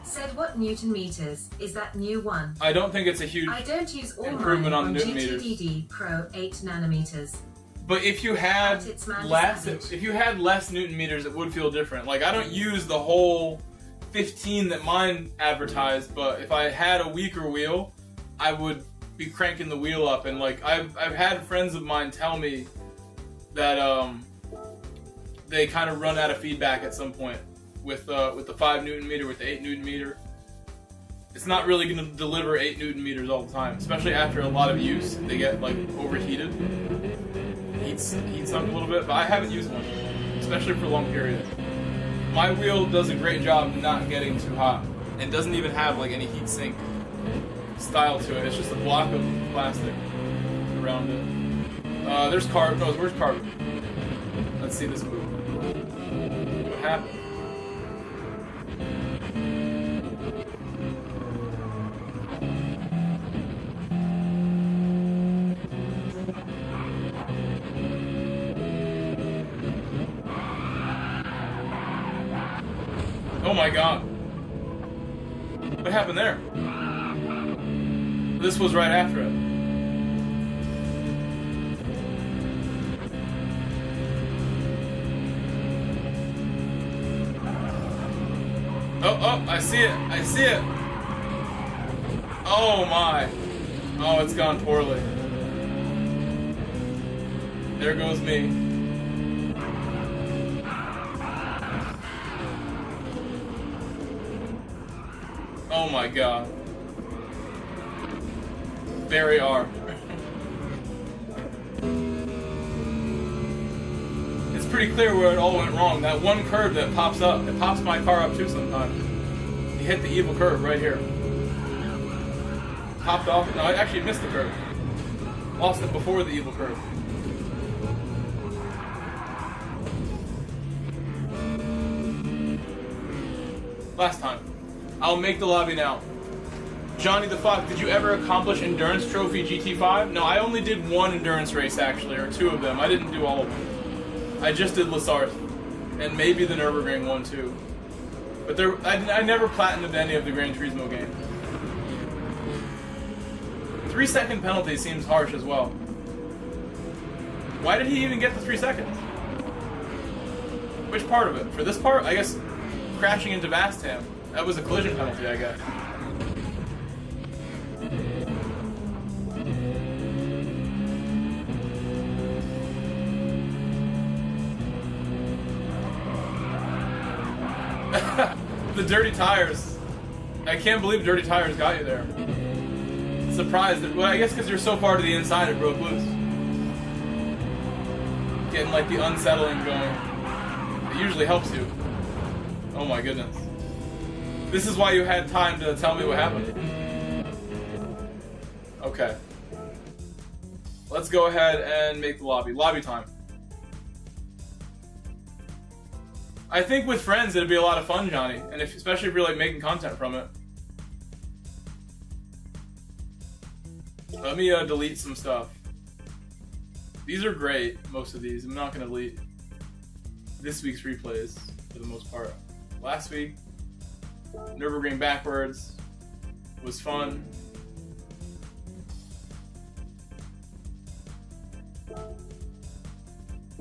Said what Newton meters is that new one? I don't think it's a huge I don't use all improvement mine on Newton meters. GTDD Pro 8 nanometers. But if you had At its Manda less, Savage. if you had less Newton meters, it would feel different. Like I don't use the whole 15 that mine advertised, but if I had a weaker wheel, I would be cranking the wheel up. And like I've had friends of mine tell me that they kind of run out of feedback at some point with the 5 Newton meter, with the 8 Newton meter. It's not really going to deliver 8 Newton meters all the time, especially after a lot of use. They get like overheated, heat sunk a little bit. But I haven't used one, especially for long periods. My wheel does a great job not getting too hot, and doesn't even have like any heat sink style to it. It's just a block of plastic around it. There's carbon. No, where's carbon? Let's see this move. What happened? Oh my god. What happened there? This was right after it. Oh, I see it. I see it. Oh my. Oh, it's gone poorly. There goes me. Oh my god. Very R. It's pretty clear where it all went wrong. That one curve that pops up, it pops my car up too sometimes. You hit the evil curve right here. Popped off. No, I actually missed the curve. Lost it before the evil curve. Last time. I'll make the lobby now. Johnny the Fuck, did you ever accomplish Endurance Trophy GT5? No, I only did one endurance race actually, or 2 of them. I didn't do all of them. I just did Lasarth, and maybe the Nürburgring one too. But I never platinumed any of the Gran Turismo games. 3-second penalty seems harsh as well. Why did he even get the 3 seconds? Which part of it? For this part? I guess crashing into Vastham. That was a collision penalty, I guess. The dirty tires. I can't believe dirty tires got you there. Surprised. Well, I guess because you're so far to the inside it broke loose. Getting like the unsettling going. It usually helps you. Oh my goodness. This is why you had time to tell me what happened. Okay. Let's go ahead and make the lobby. Lobby time. I think with friends it'd be a lot of fun, Johnny, and especially if you're like making content from it. Let me delete some stuff. These are great, most of these. I'm not gonna delete this week's replays for the most part. Last week, Nürburgring backwards was fun.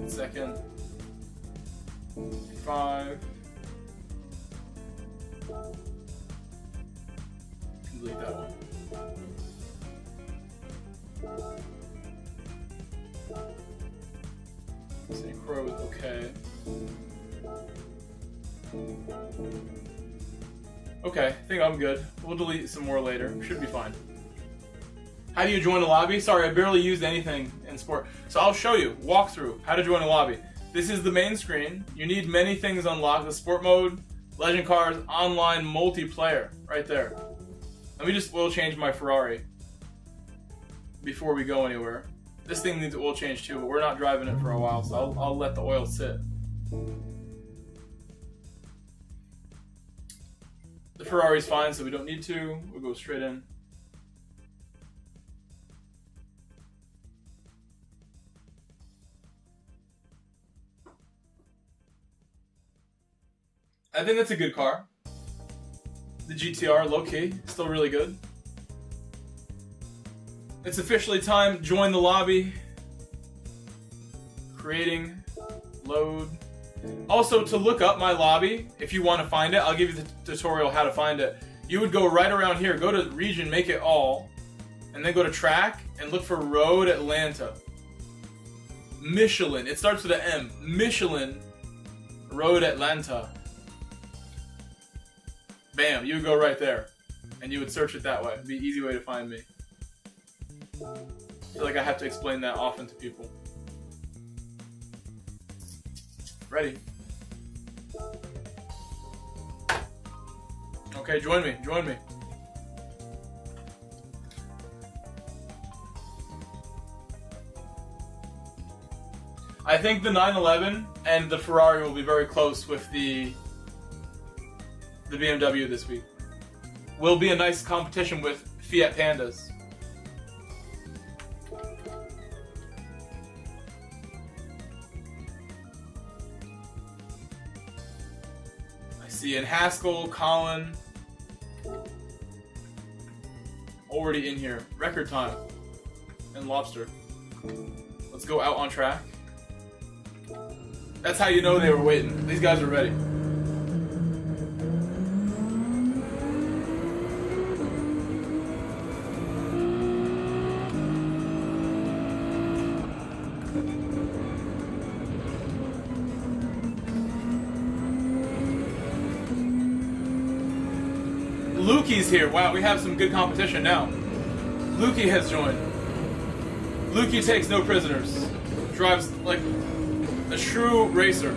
Second. 5. Delete that one. St. Crow is okay. Okay, I think I'm good. We'll delete some more later. Should be fine. How do you join a lobby? Sorry, I barely used anything in sport. So I'll show you. Walkthrough. How to join a lobby. This is the main screen. You need many things unlocked. The sport mode, legend cars, online multiplayer. Right there. Let me just oil change my Ferrari before we go anywhere. This thing needs oil change too, but we're not driving it for a while, so I'll let the oil sit. The Ferrari's fine, so we don't need to. We'll go straight in. I think that's a good car. The GTR, low-key, still really good. It's officially time. Join the lobby. Creating. Load. Also, to look up my lobby, if you want to find it, I'll give you the tutorial how to find it. You would go right around here, go to region, make it all, and then go to track and look for Road Atlanta. Michelin. It starts with an M. Michelin Road Atlanta. Bam, you would go right there. And you would search it that way. It'd be an easy way to find me. I feel like I have to explain that often to people. Ready. Okay, join me, join me. I think the 911 and the Ferrari will be very close with the BMW this week. Will be a nice competition with Fiat Pandas. I see in Haskell, Colin, already in here. Record time. And Lobster. Let's go out on track. That's how you know they were waiting. These guys are ready. Lukey's here. Wow, we have some good competition now. Lukey has joined. Lukey takes no prisoners. Drives like a true racer.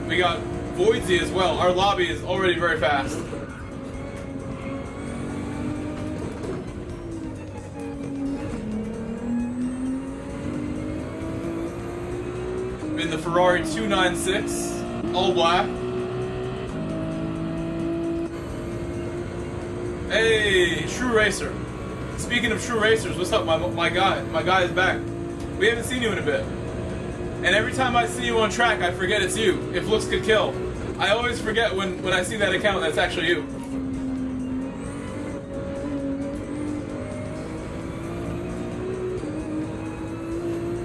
We got Voidsy as well. Our lobby is already very fast. In the Ferrari 296, all black. Hey, true racer. Speaking of true racers, what's up, my guy? My guy is back. We haven't seen you in a bit. And every time I see you on track, I forget it's you. If looks could kill. I always forget when I see that account that's actually you.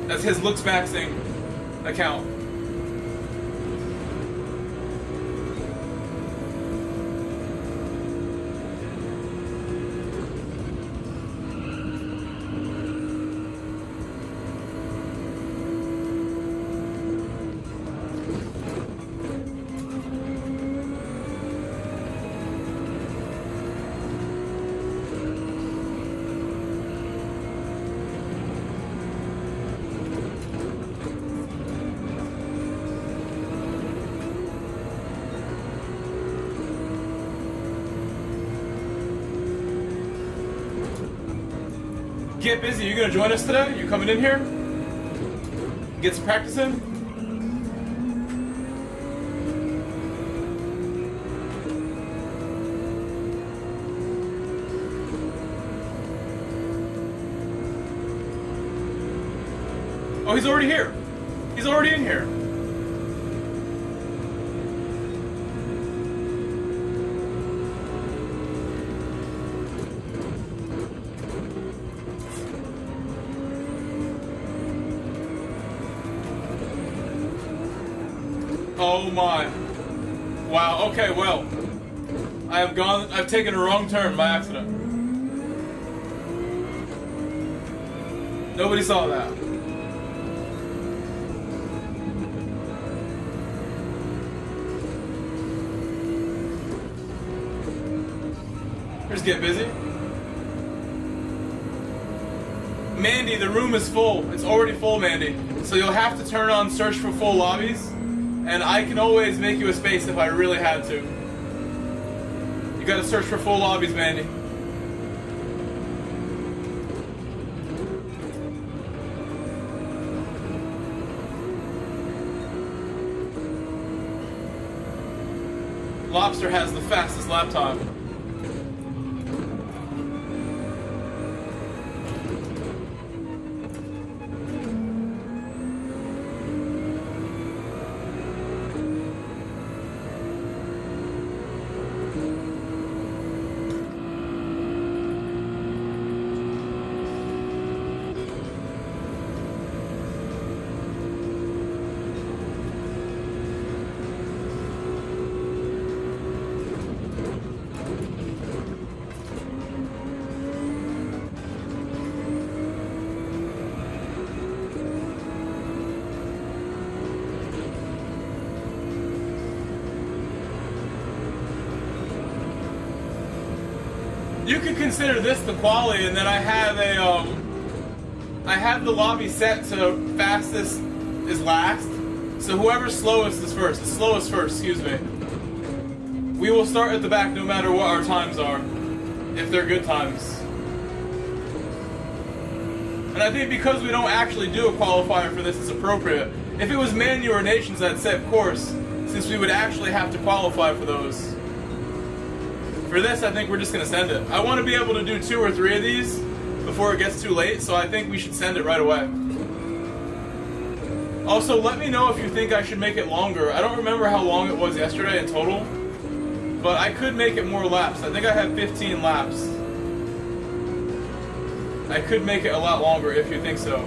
That's his looks maxing account. Get busy. You gonna join us today? You coming in here? Get some practice in? Oh, he's already here. He's already in here. Oh my. Wow, okay, well. I've taken a wrong turn by accident. Nobody saw that. Just get busy. Mandy, the room is full. It's already full, Mandy. So you'll have to turn on search for full lobbies, and I can always make you a space if I really had to. You gotta search for full lobbies, Mandy. Lobster has the fastest lap time. You could consider this the quality, and then I have I have the lobby set to fastest is last. So whoever's slowest is first. The slowest first, excuse me. We will start at the back no matter what our times are, if they're good times. And I think because we don't actually do a qualifier for this, it's appropriate. If it was Manu or Nations, I'd say of course, since we would actually have to qualify for those. For this, I think we're just going to send it. I want to be able to do 2 or 3 of these before it gets too late, so I think we should send it right away. Also, let me know if you think I should make it longer. I don't remember how long it was yesterday in total, but I could make it more laps. I think I had 15 laps. I could make it a lot longer if you think so.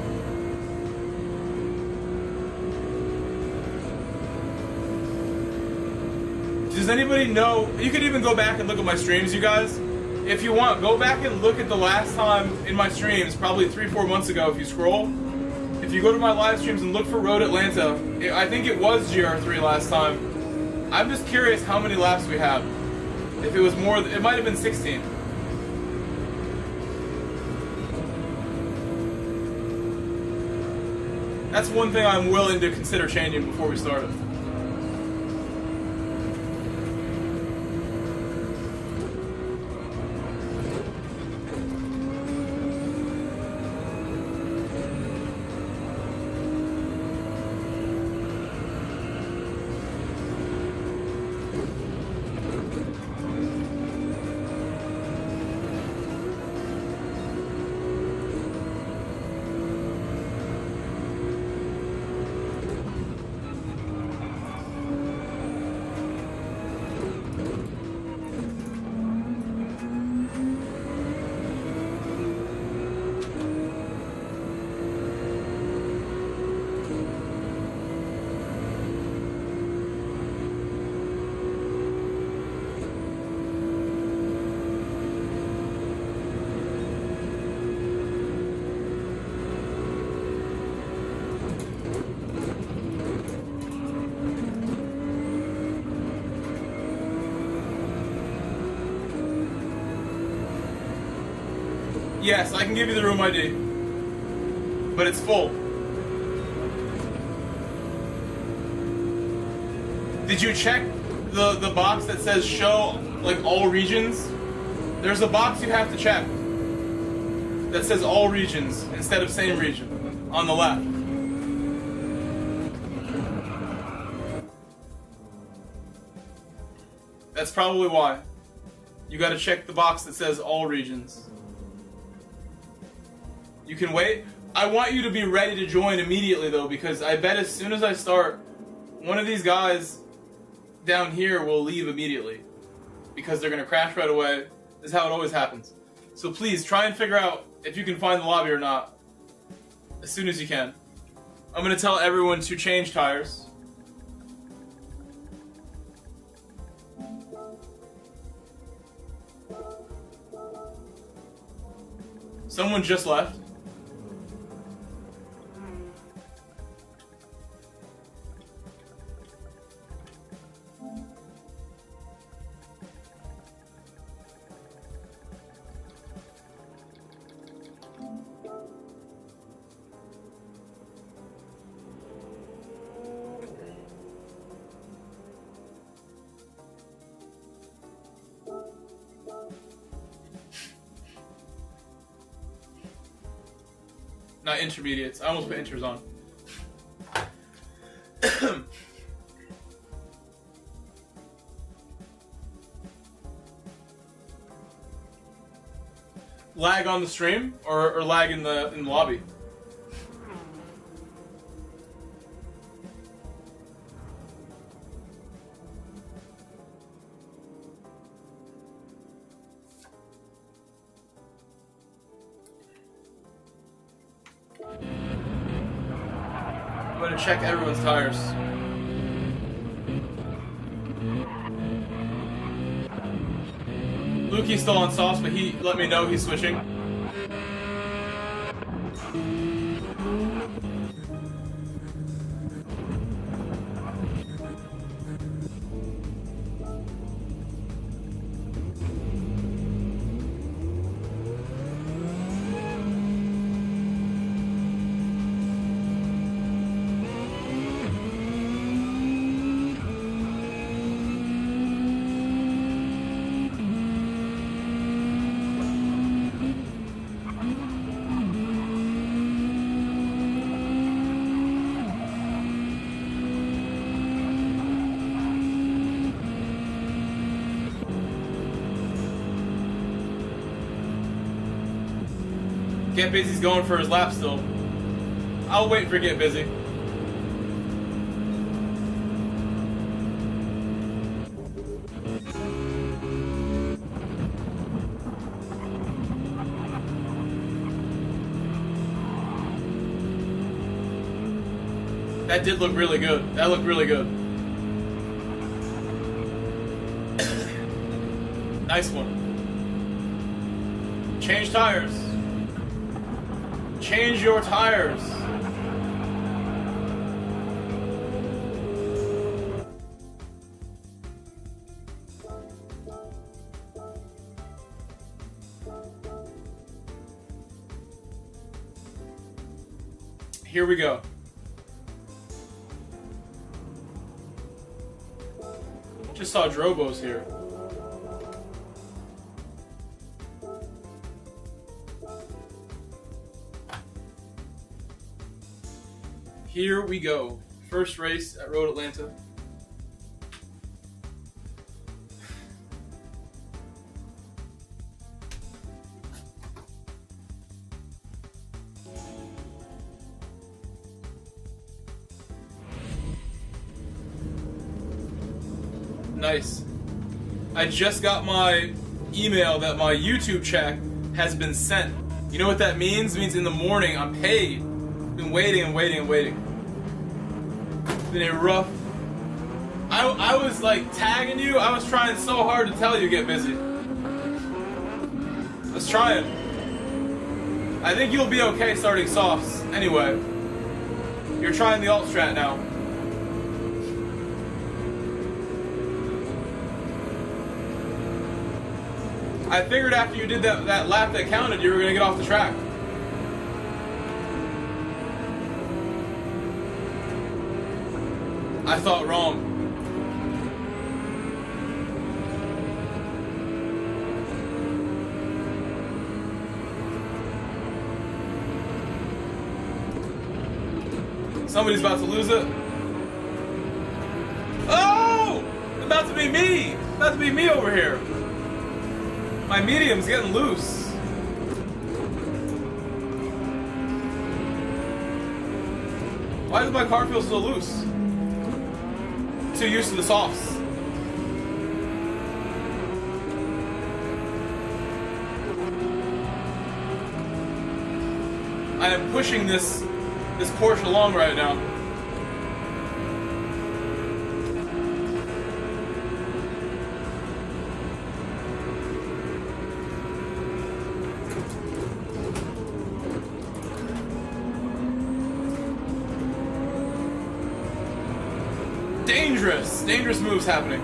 Does anybody know? You could even go back and look at my streams, you guys. If you want, go back and look at the last time in my streams, probably 3-4 months ago if you scroll. If you go to my live streams and look for Road Atlanta, I think it was GR3 last time. I'm just curious how many laps we have. If it was more, it might have been 16. That's one thing I'm willing to consider changing before we start it. Yes, I can give you the room ID, but it's full. Did you check the box that says show like all regions? There's a box you have to check that says all regions instead of same region on the left. That's probably why. You gotta check the box that says all regions. You can wait. I want you to be ready to join immediately though, because I bet as soon as I start, one of these guys down here will leave immediately. Because they're gonna crash right away. This is how it always happens. So please, try and figure out if you can find the lobby or not. As soon as you can. I'm gonna tell everyone to change tires. Someone just left. Not intermediates. I almost put inters on. Lag on the stream or lag in the lobby? I'm gonna check everyone's tires. Lukey's still on sauce, but he let me know he's switching. Get Busy's going for his lap still. I'll wait for Get Busy. That did look really good. That looked really good. Nice one. Change tires. Change your tires. Here we go. Just saw Drobos here. Here we go. First race at Road Atlanta. Nice. I just got my email that my YouTube check has been sent. You know what that means? It means in the morning I'm paid. Been waiting and waiting and waiting. Been a rough. I was like tagging you. I was trying so hard to tell you Get Busy. I was trying. I think you'll be okay starting softs. Anyway, you're trying the alt strat now. I figured after you did that lap that counted, you were gonna get off the track. I thought wrong. Somebody's about to lose it. Oh! It's about to be me! It's about to be me over here. My medium's getting loose. Why does my car feel so loose? Too used to the softs. I am pushing this Porsche along right now. Dangerous moves happening.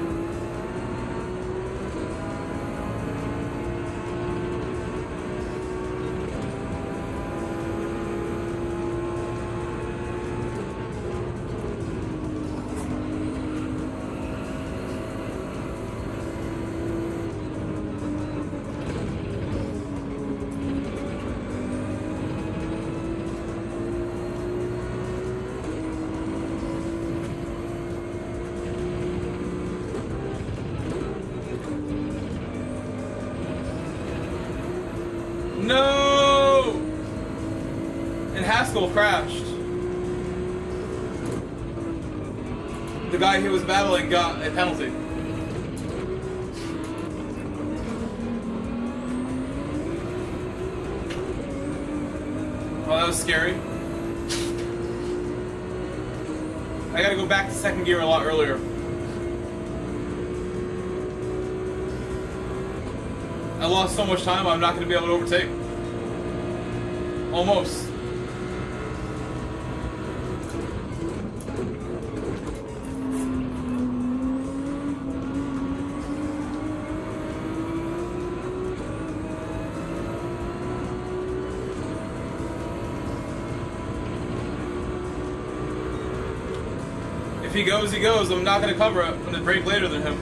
No! And Haskell crashed. The guy he was battling got a penalty. Oh, that was scary. I gotta go back to second gear a lot earlier. I lost so much time, I'm not gonna be able to overtake. Almost. If he goes, he goes. I'm not going to cover it. I'm going to brake later than him.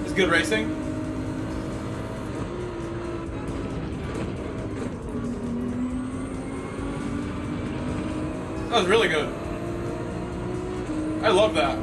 It's good racing. That was really good. I love that.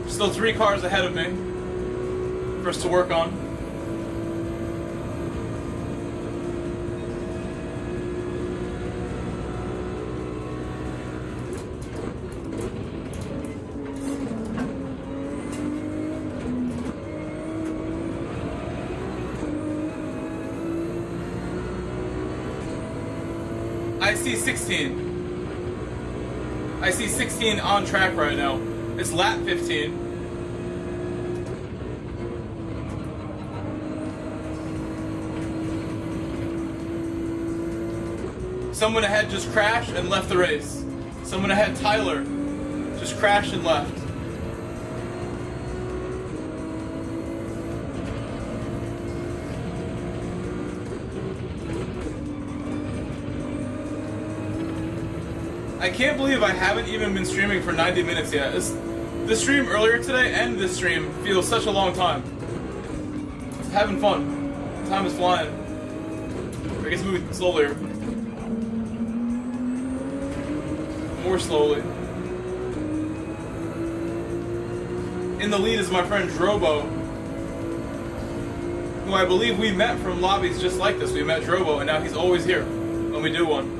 Still 3 cars ahead of me for us to work on. I see 16. I see 16 on track right now. It's lap 15. Someone ahead just crashed and left the race. Someone ahead, Tyler, just crashed and left. I can't believe I haven't even been streaming for 90 minutes yet. This stream earlier today and this stream feels such a long time. It's having fun. Time is flying. I guess moving slowly. More slowly. In the lead is my friend Drobo, who I believe we met from lobbies just like this. We met Drobo, and now he's always here when we do one.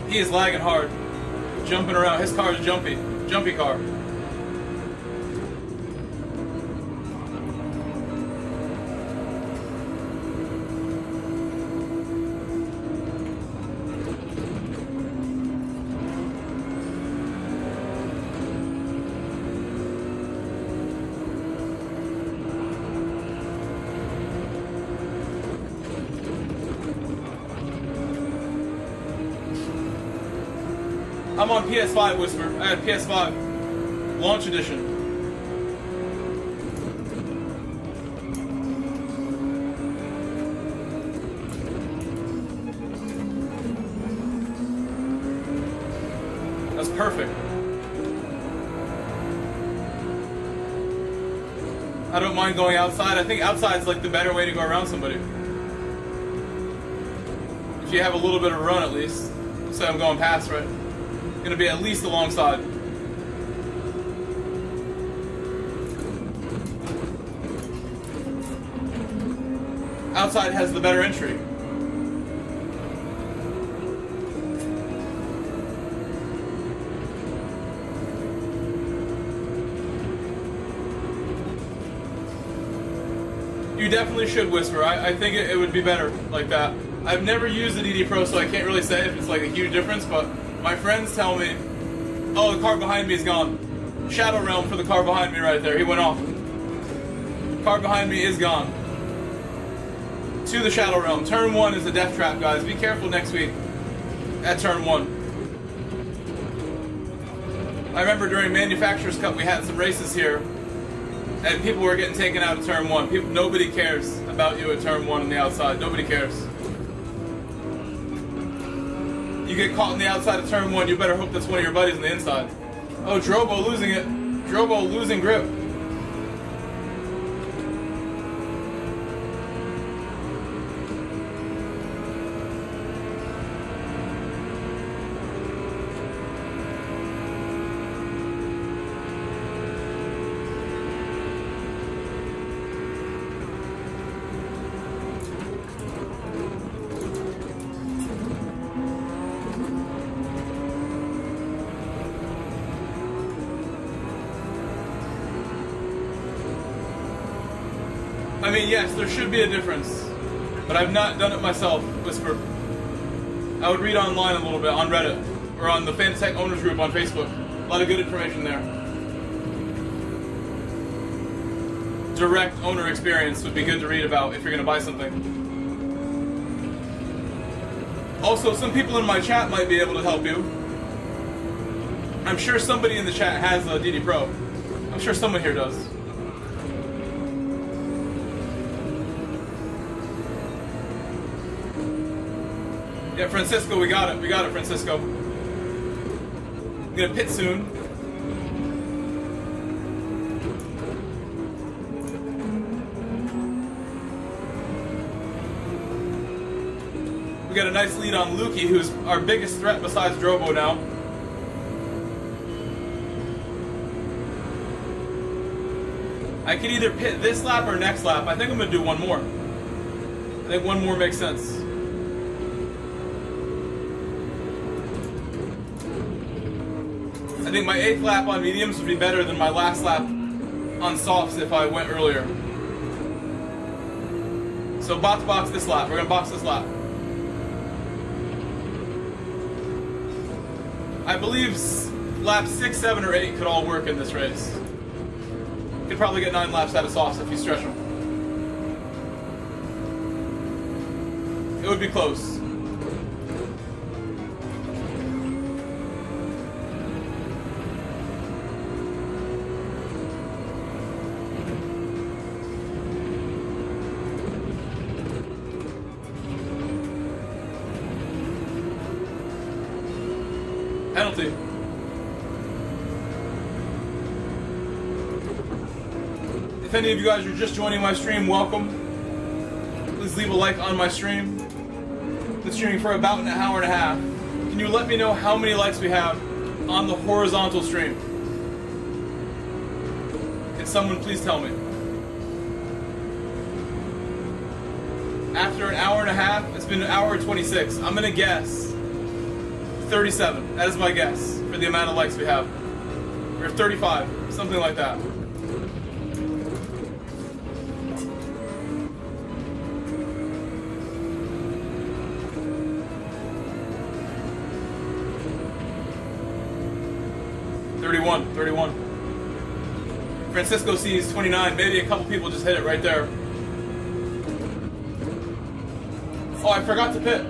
He is lagging hard, jumping around. His car is jumpy car. I'm on PS5, Whisper. I have PS5 Launch Edition. That's perfect. I don't mind going outside. I think outside's like the better way to go around somebody. If you have a little bit of a run at least. Say I'm going past, right? Gonna be at least alongside. Outside has the better entry. You definitely should, Whisper. I think it would be better like that. I've never used the DD Pro, so I can't really say if it's like a huge difference, but My friends tell me, oh, the car behind me is gone. Shadow Realm for the car behind me right there. He went off. Car behind me is gone. To the Shadow Realm. Turn 1 is a death trap, guys. Be careful next week at turn 1. I remember during Manufacturers Cup we had some races here, and people were getting taken out of turn 1. Nobody cares about you at turn 1 on the outside. Nobody cares. You get caught on the outside of turn 1, you better hope that's one of your buddies on the inside. Oh, Drobo losing it. Drobo losing grip. I mean, yes, there should be a difference, but I've not done it myself, Whisper. I would read online a little bit on Reddit, or on the Fanatec owners group on Facebook. A lot of good information there. Direct owner experience would be good to read about if you're going to buy something. Also, some people in my chat might be able to help you. I'm sure somebody in the chat has a DD Pro. I'm sure someone here does. Yeah, Francisco, we got it. We got it, Francisco. I'm gonna pit soon. We got a nice lead on Lukey, who's our biggest threat besides Drobo now. I can either pit this lap or next lap. I think I'm gonna do one more. I think one more makes sense. I think my 8th lap on mediums would be better than my last lap on softs if I went earlier. So box this lap. We're gonna box this lap. I believe laps 6, 7, or 8 could all work in this race. You could probably get 9 laps out of softs if you stretch them. It would be close. Penalty. If any of you guys are just joining my stream, welcome. Please leave a like on my stream. Been streaming for about an hour and a half. Can you let me know how many likes we have on the horizontal stream? Can someone please tell me? After an hour and a half, it's been an hour and 26. I'm gonna guess 37. That is my guess for the amount of likes we have. Or 35, something like that. $31. Francisco sees 29. Maybe a couple people just hit it right there. Oh, I forgot to pit.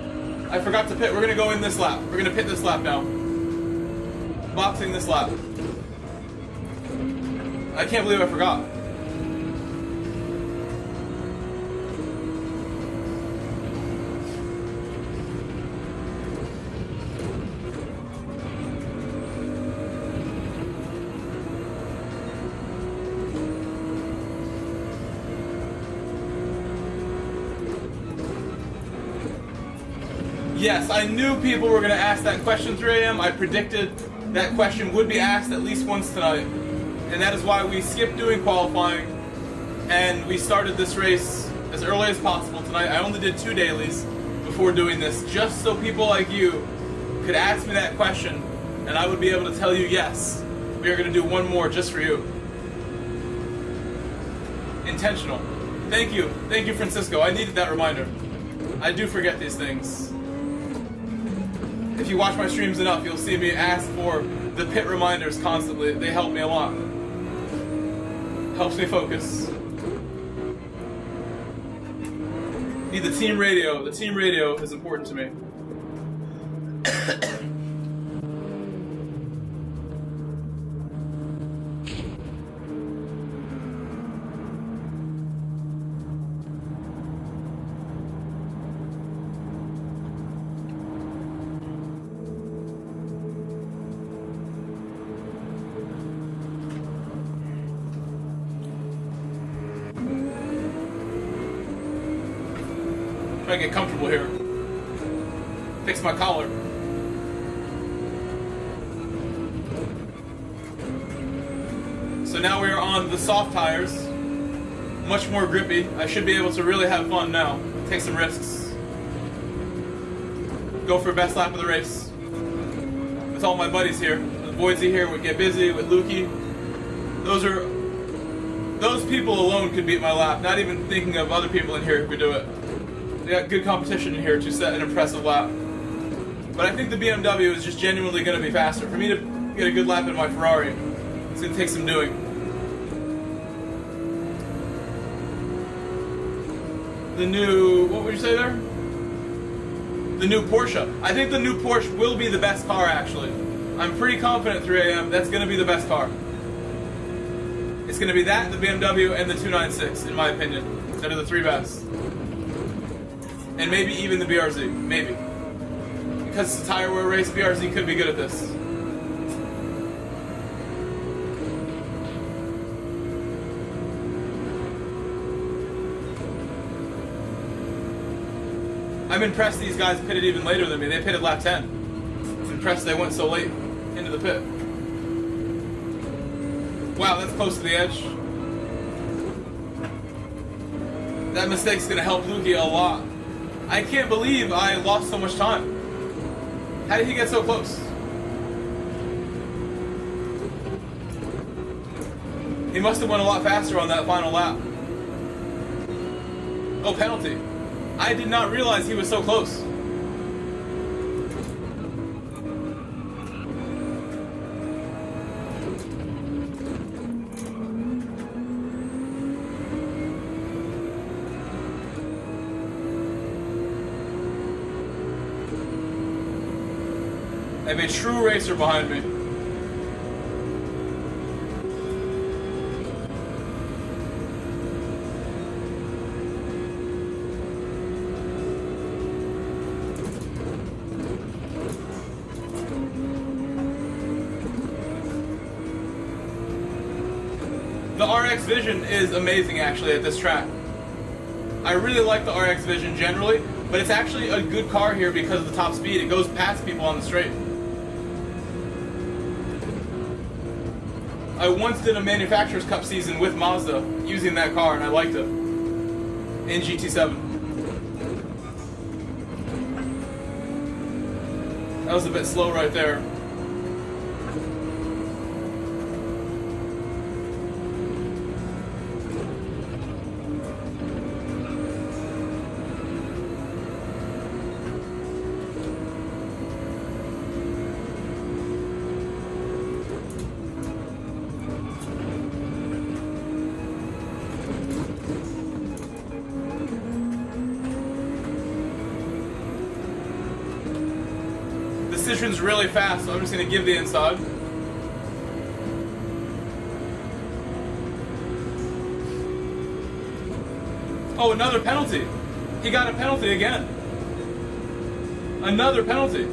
We're going to go in this lap. We're going to pit this lap now. Boxing this lap. I can't believe I forgot. Yes, I knew people were going to ask that question 3 a.m. I predicted that question would be asked at least once tonight. And that is why we skipped doing qualifying and we started this race as early as possible tonight. I only did 2 dailies before doing this, just so people like you could ask me that question and I would be able to tell you, yes, we are going to do one more just for you. Intentional. Thank you, Francisco. I needed that reminder. I do forget these things. If you watch my streams enough, you'll see me ask for the pit reminders constantly. They help me a lot. Helps me focus. Need the team radio. The team radio is important to me. Try to get comfortable here. Fix my collar. So now we are on the soft tires. Much more grippy. I should be able to really have fun now. Take some risks. Go for best lap of the race. With all my buddies here. With Boise here, with Get Busy, with Lukey. Those people alone could beat my lap. Not even thinking of other people in here who could do it. We got good competition in here to set an impressive lap. But I think the BMW is just genuinely going to be faster. For me to get a good lap in my Ferrari, it's going to take some doing. The new, what would you say there? The new Porsche. I think the new Porsche will be the best car, actually. I'm pretty confident 3 a.m. that's going to be the best car. It's going to be that, the BMW, and the 296, in my opinion. That are the three best. And maybe even the BRZ. Maybe. Because it's a tire wear race, BRZ could be good at this. I'm impressed these guys pitted even later than me. They pitted lap 10. I'm impressed they went so late into the pit. Wow, that's close to the edge. That mistake's going to help Lukey a lot. I can't believe I lost so much time. How did he get so close? He must have went a lot faster on that final lap. Oh, penalty. I did not realize he was so close. I have a true racer behind me. The RX Vision is amazing actually at this track. I really like the RX Vision generally, but it's actually a good car here because of the top speed. It goes past people on the straight. I once did a Manufacturers Cup season with Mazda using that car, and I liked it. In GT7. That was a bit slow right there. Citroen's really fast, so I'm just going to give the inside. Oh, another penalty. He got a penalty again. Another penalty.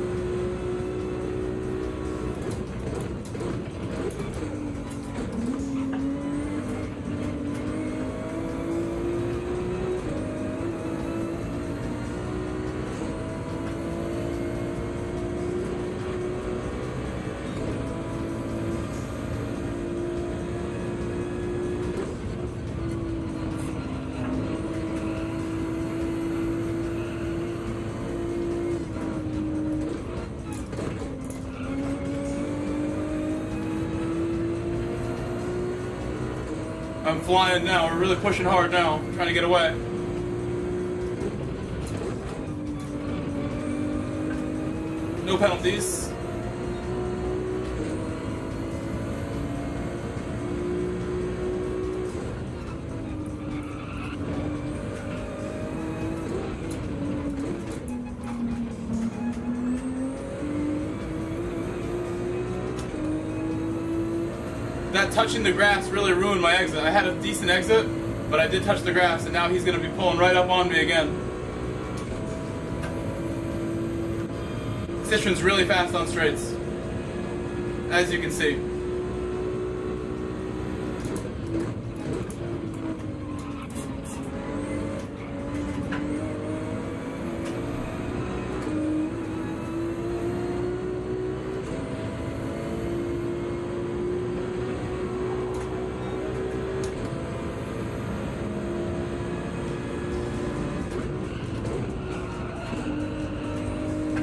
I'm flying now. We're really pushing hard now. Trying to get away. No penalties. That touching the grass really ruined my exit. I had a decent exit, but I did touch the grass, and now he's going to be pulling right up on me again. Citroen's really fast on straights, as you can see.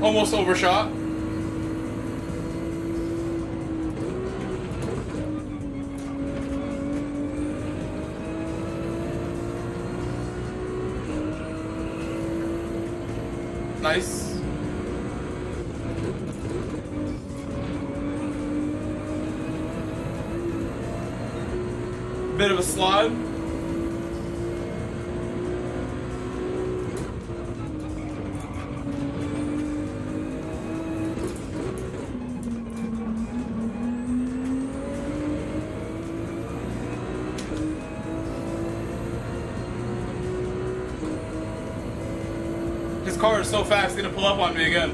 Almost overshot. Nice. Bit of a slide. His car is so fast, he's gonna pull up on me again.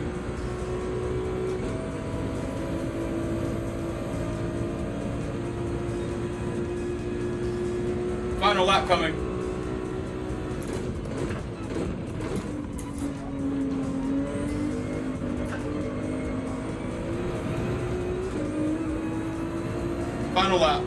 Final lap coming. Final lap.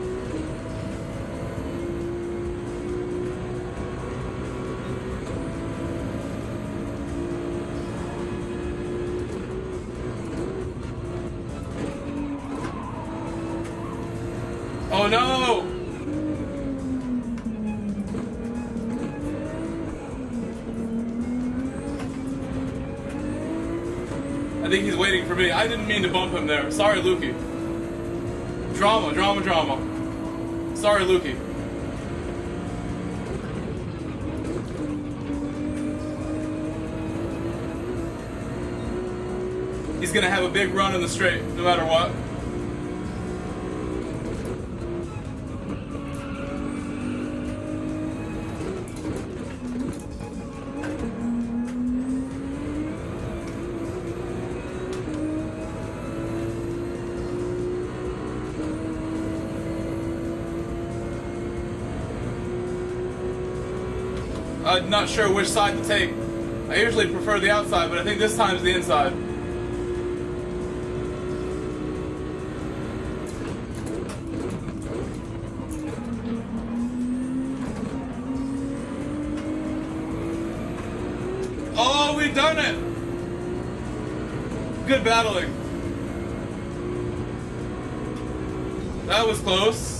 Oh no! I think he's waiting for me. I didn't mean to bump him there. Sorry, Lukey. Drama, drama, drama. Sorry, Lukey. He's gonna have a big run in the straight, no matter what. I'm not sure which side to take. I usually prefer the outside, but I think this time's the inside. Oh, we've done it! Good battling. That was close.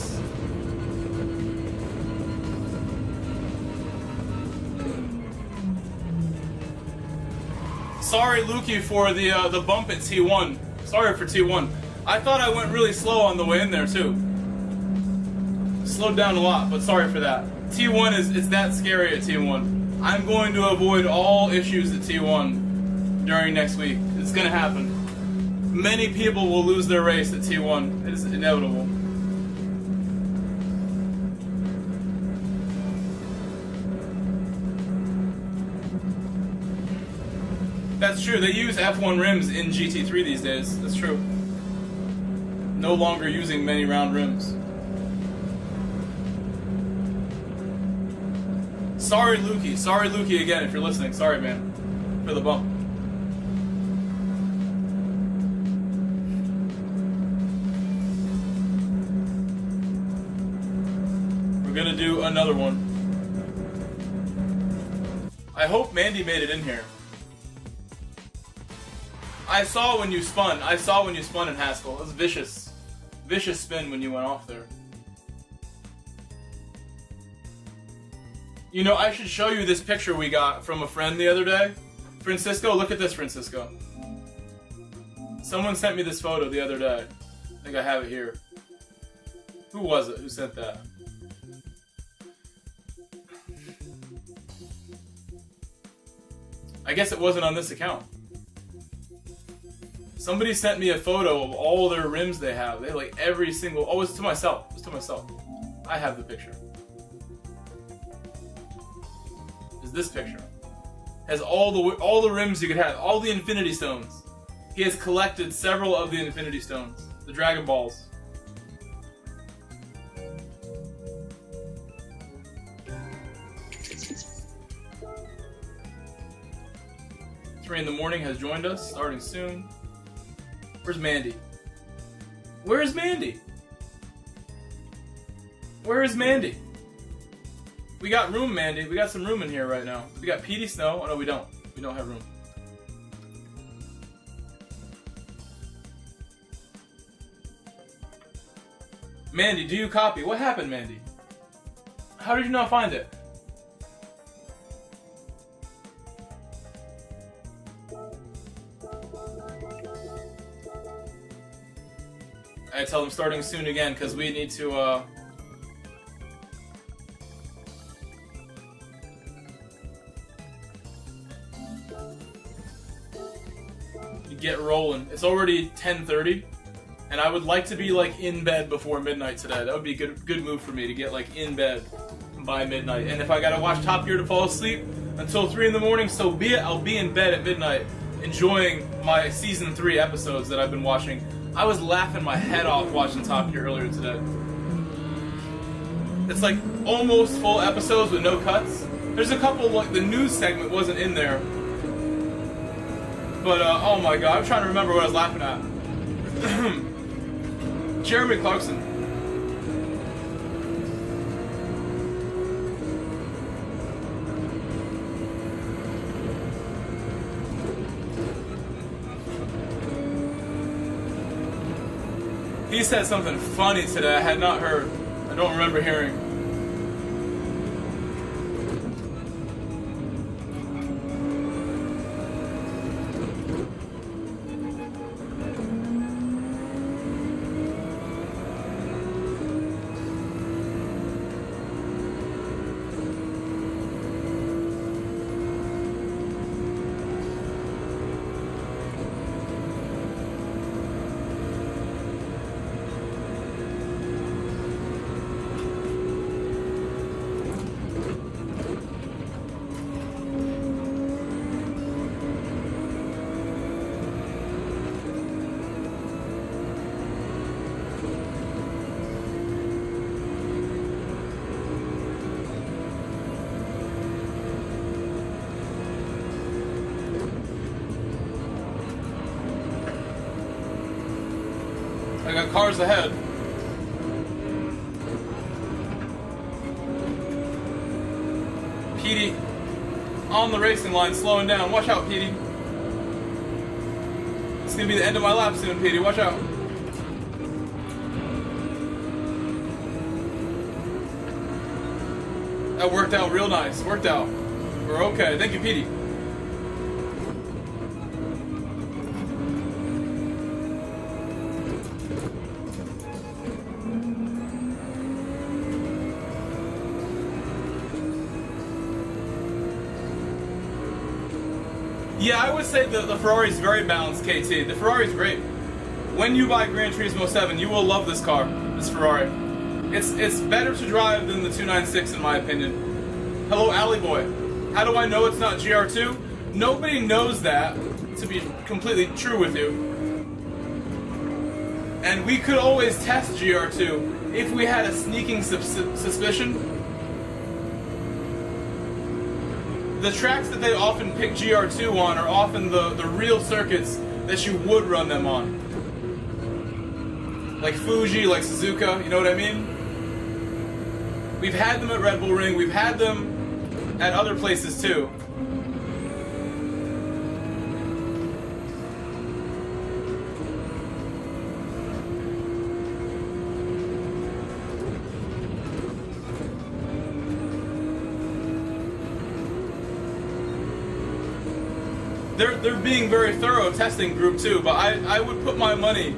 Sorry, Lukey, for the bump at T1. Sorry for T1. I thought I went really slow on the way in there too. Slowed down a lot, but sorry for that. T1 is that scary at T1. I'm going to avoid all issues at T1 during next week. It's going to happen. Many people will lose their race at T1. It is inevitable. That's true. They use F1 rims in GT3 these days. That's true. No longer using many round rims. Sorry, Lukey. Sorry, Lukey, again, if you're listening. Sorry, man, for the bump. We're gonna do another one. I hope Mandy made it in here. I saw when you spun. I saw when you spun in Haskell. It was vicious. Vicious spin when you went off there. You know, I should show you this picture we got from a friend the other day. Francisco, look at this, Francisco. Someone sent me this photo the other day. I think I have it here. Who was it? Who sent that? I guess it wasn't on this account. Somebody sent me a photo of all their rims they have. They have like every single... Oh, it's to myself. It's to myself. I have the picture. It's this picture. Has all the rims you could have. All the Infinity Stones. He has collected several of the Infinity Stones. The Dragon Balls. Three in the Morning has joined us, starting soon. Where's Mandy? Where is Mandy? Where is Mandy? We got room, Mandy. We got some room in here right now. We got Petey Snow. Oh no, we don't. We don't have room. Mandy, do you copy? What happened, Mandy? How did you not find it? I tell them starting soon again because we need to get rolling. It's already 10:30 and I would like to be like in bed before midnight today. That would be a good move for me to get like in bed by midnight. And if I gotta watch Top Gear to fall asleep until 3 in the morning, so be it. I'll be in bed at midnight enjoying my season 3 episodes that I've been watching. I was laughing my head off watching Top Gear earlier today. It's like almost full episodes with no cuts. There's a couple, like the news segment wasn't in there. But, oh my god, I'm trying to remember what I was laughing at. Jeremy Clarkson. He said something funny today I had not heard. I don't remember hearing. I got cars ahead. Petey on the racing line, slowing down. Watch out, Petey. It's gonna be the end of my lap soon, Petey. Watch out. That worked out real nice. Worked out. We're okay. Thank you, Petey. Yeah, I would say the Ferrari's very balanced, KT. The Ferrari's great. When you buy Gran Turismo 7, you will love this car, this Ferrari. It's better to drive than the 296 in my opinion. Hello, Alley Boy. How do I know it's not GR2? Nobody knows that, to be completely true with you. And we could always test GR2 if we had a sneaking suspicion. The tracks that they often pick GR2 on are often the real circuits that you would run them on. Like Fuji, like Suzuka, you know what I mean? We've had them at Red Bull Ring, we've had them at other places too. They're being very thorough testing Group 2, but I would put my money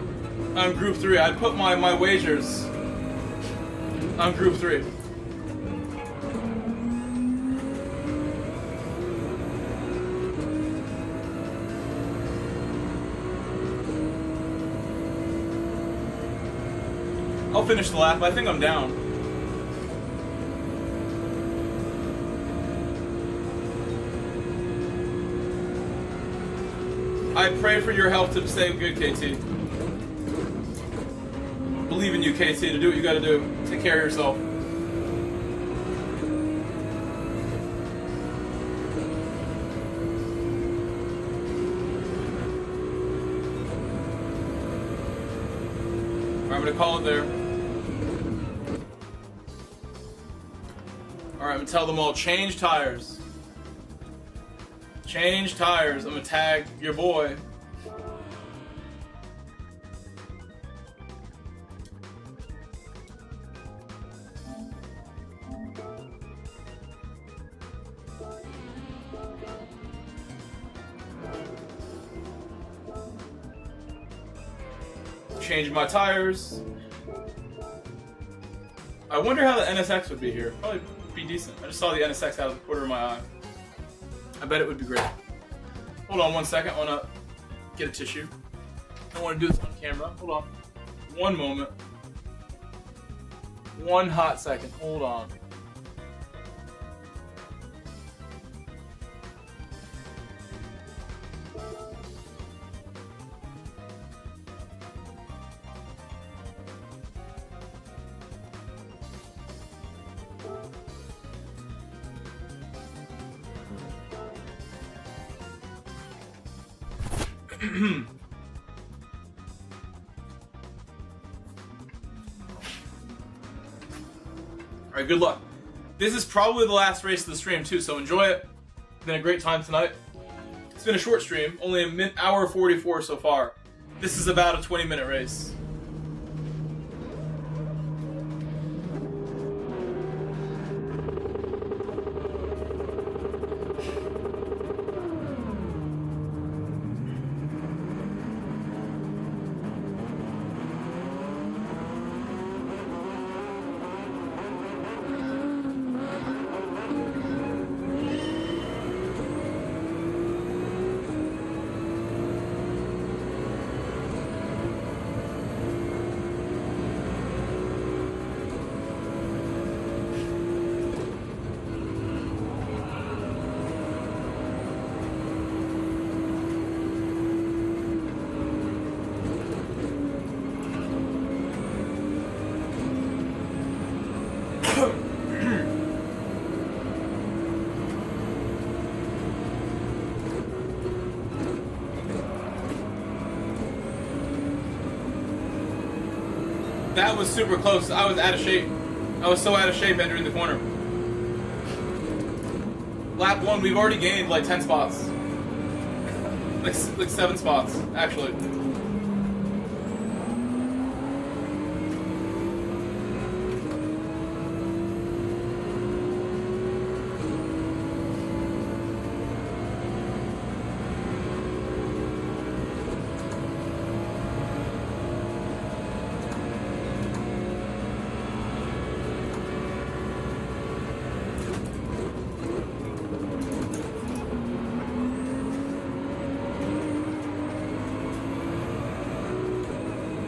on Group 3. I'd put my wagers on Group 3. I'll finish the lap. I think I'm down. I pray for your health to stay good, KT. Believe in you, KT, to do what you gotta do. Take care of yourself. Alright, I'm gonna call it there. Alright, I'm gonna tell them all, change tires. Change tires. I'm gonna tag your boy. Change my tires. I wonder how the NSX would be here. Probably be decent. I just saw the NSX out of the corner of my eye. I bet it would be great. Hold on 1 second. I want to get a tissue. I want to do this on camera. Hold on. One moment. One hot second. Hold on. Alright, good luck. This is probably the last race of the stream too, so enjoy it. It's been a great time tonight. It's been a short stream, only an hour 44 so far. This is about a 20-minute race. That was super close. I was out of shape. I was so out of shape entering the corner. Lap 1, we've already gained like 10 spots. Like 7 spots, actually.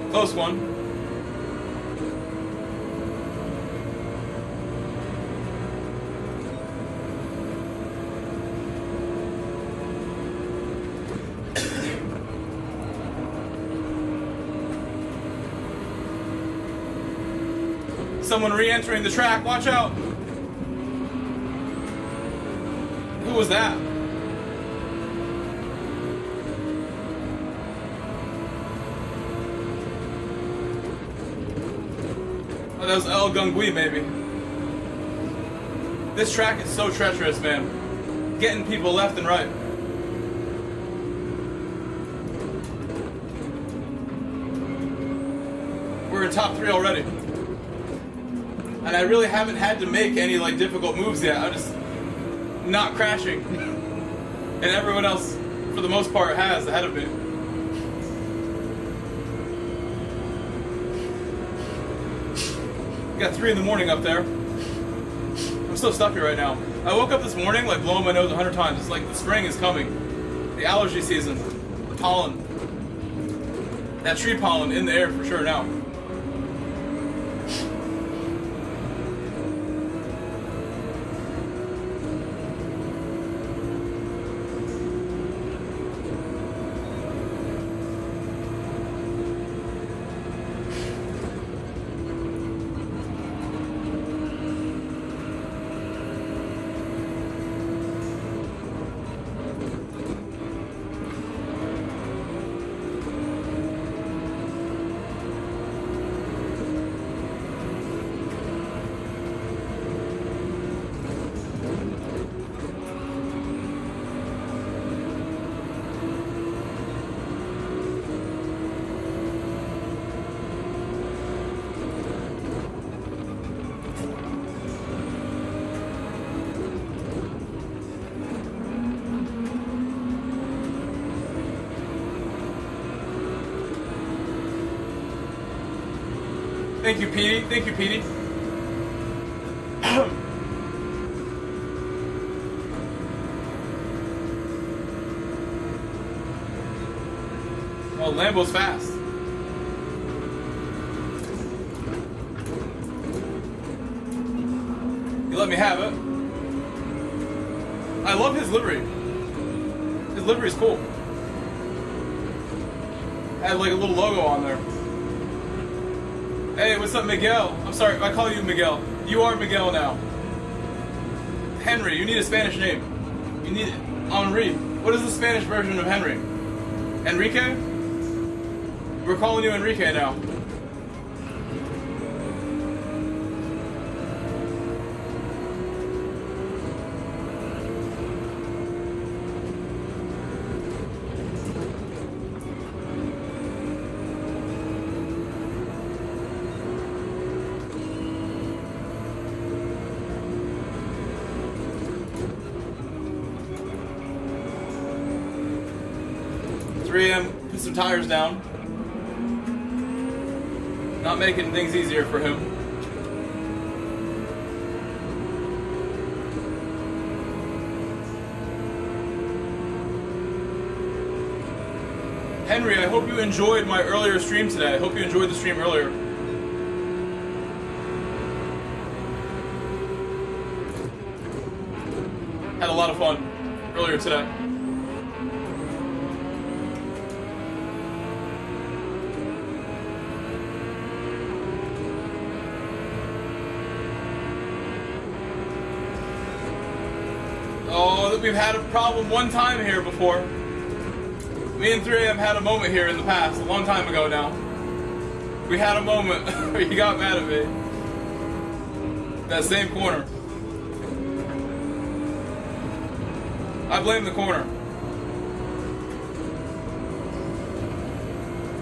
Close one. Someone re-entering the track, watch out! Who was that? That was El Gungui, maybe. This track is so treacherous, man. Getting people left and right. We're in top 3 already. And I really haven't had to make any like difficult moves yet. I'm just not crashing. And everyone else for the most part, has ahead of me. Got 3 in the morning up there. I'm so stuffy right now. I woke up this morning like blowing my nose 100 times. It's like the spring is coming. The allergy season. The pollen. That tree pollen in the air for sure now. Thank you, Petey. Thank you, Petey. Well, Lambo's fast. You let me have it. I love his livery. His livery's cool. Had like a little logo on there. Hey, what's up, Miguel? I'm sorry, I call you Miguel. You are Miguel now. Henry, you need a Spanish name. You need Henri. What is the Spanish version of Henry? Enrique? We're calling you Enrique now. Put some tires down. Not making things easier for him. Henry, I hope you enjoyed my earlier stream today. I hope you enjoyed the stream earlier. Had a lot of fun earlier today. Oh, we've had a problem one time here before. Me and 3AM had a moment here in the past, a long time ago now. We had a moment where you got mad at me. That same corner. I blame the corner.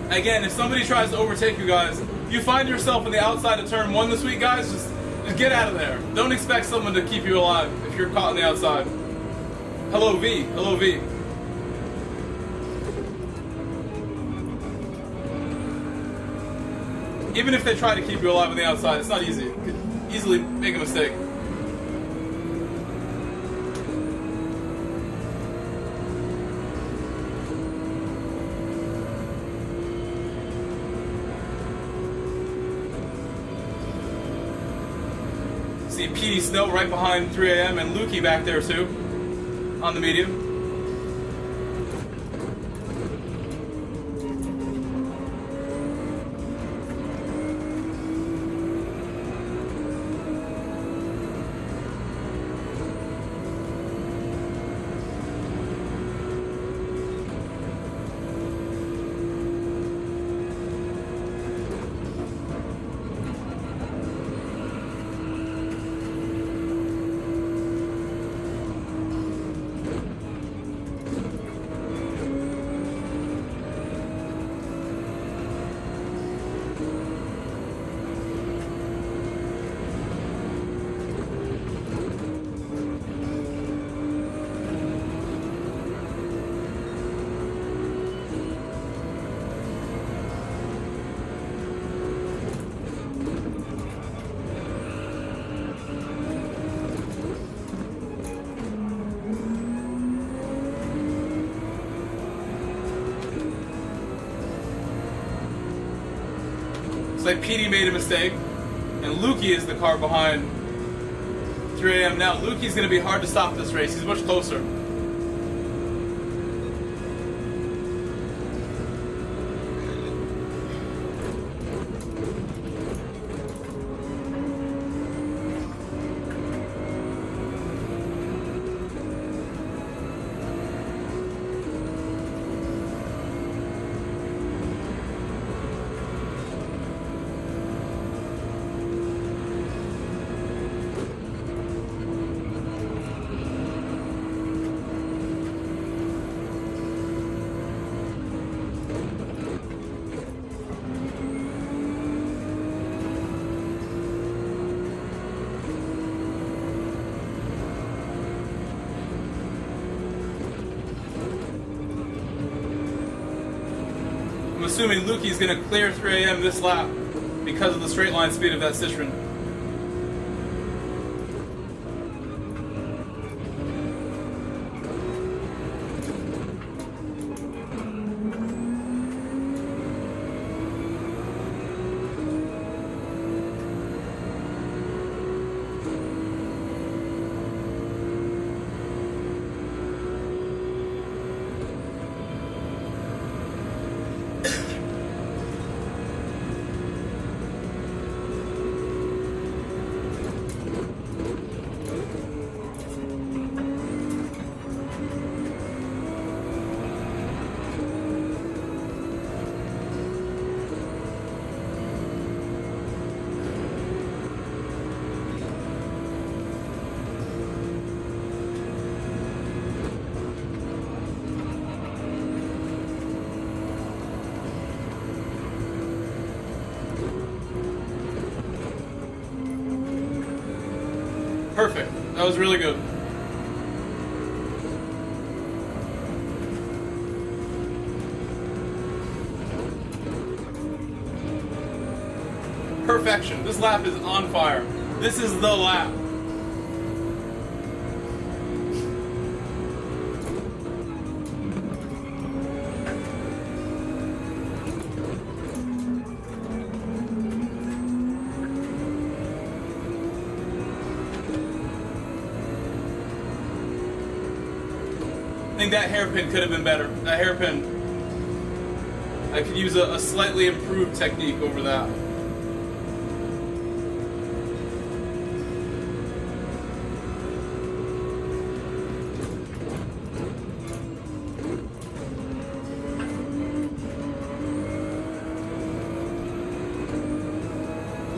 Again, if somebody tries to overtake you guys, you find yourself on the outside of turn 1 this week, guys, just get out of there. Don't expect someone to keep you alive if you're caught on the outside. Hello, V. Hello, V. Even if they try to keep you alive on the outside, it's not easy. You could easily make a mistake. See Petey Snow right behind 3AM and Lukey back there too, on the medium. Looks like Petey made a mistake, and Lukey is the car behind 3 a.m. Now, Lukey's going to be hard to stop this race. He's much closer. I'm assuming Lukey's going to clear 3 a.m. this lap because of the straight line speed of that Citroen. Perfect. That was really good. Perfection. This lap is on fire. This is the lap. I think that hairpin could have been better. That hairpin, I could use a slightly improved technique over that.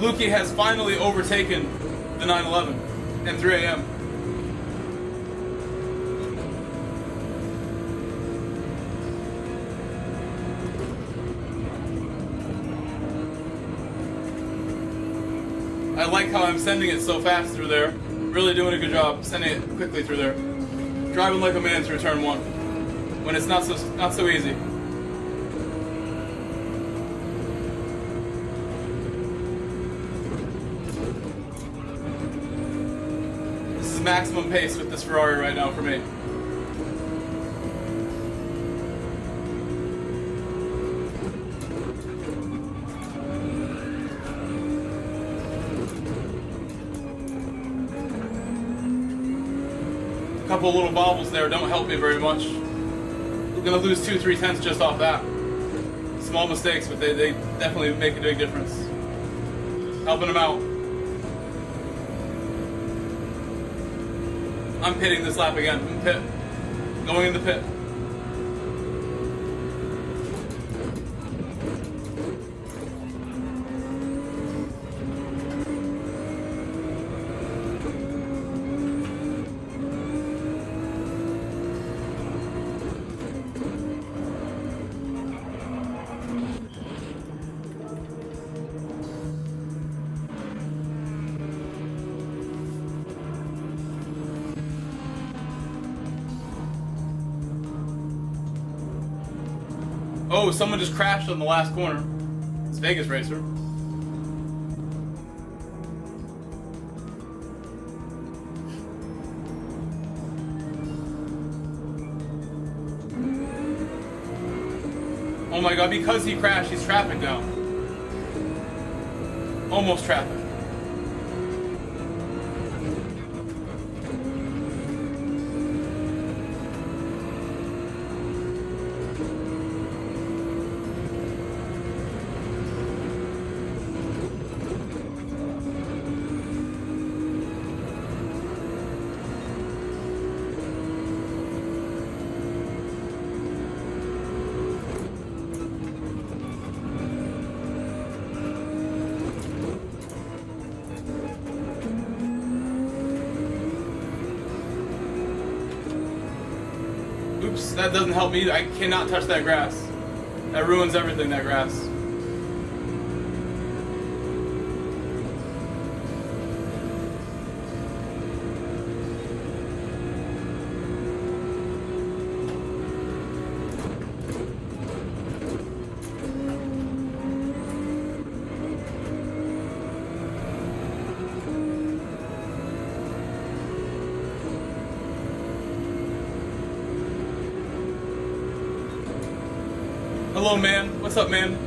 Lukey has finally overtaken the 911 and 3 a.m. I like how I'm sending it so fast through there. Really doing a good job sending it quickly through there. Driving like a man through turn 1 when it's not so easy. This is maximum pace with this Ferrari right now for me. Couple little bobbles there don't help me very much. We're gonna lose 2-3 tenths just off that. Small mistakes, but they definitely make a big difference. Helping them out. I'm pitting this lap again. I'm pit. Going in the pit. Oh, someone just crashed on the last corner. It's Vegas Racer. Oh my god, because he crashed, he's traffic now. Almost traffic. Oops, that doesn't help me either. I cannot touch that grass. That ruins everything, that grass. Hello, man. What's up, man?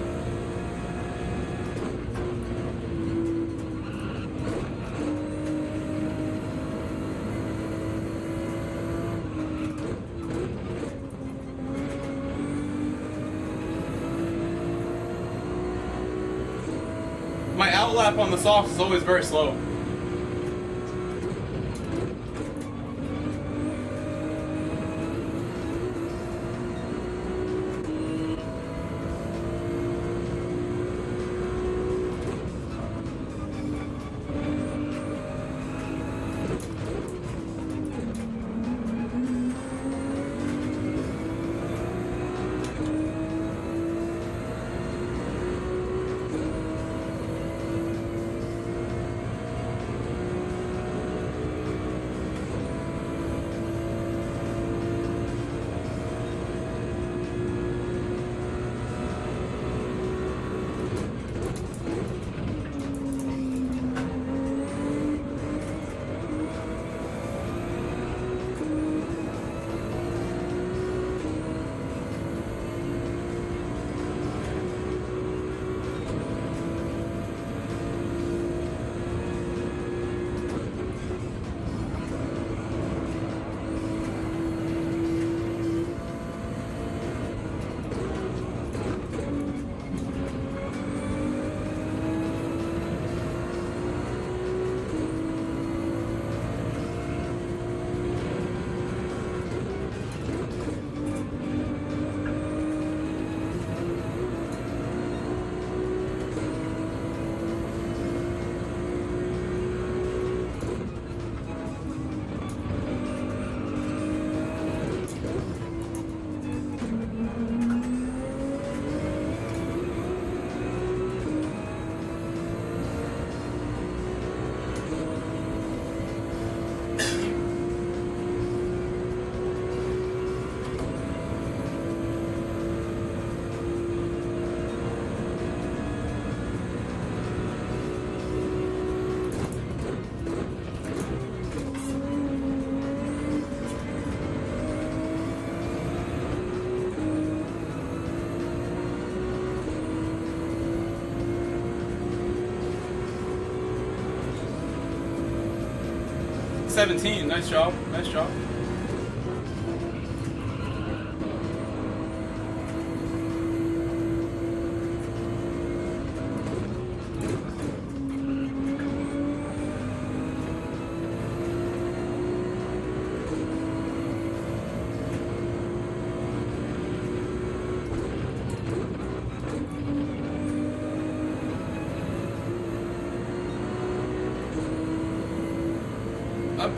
My outlap on the softs is always very slow. $17. Nice job. Nice job.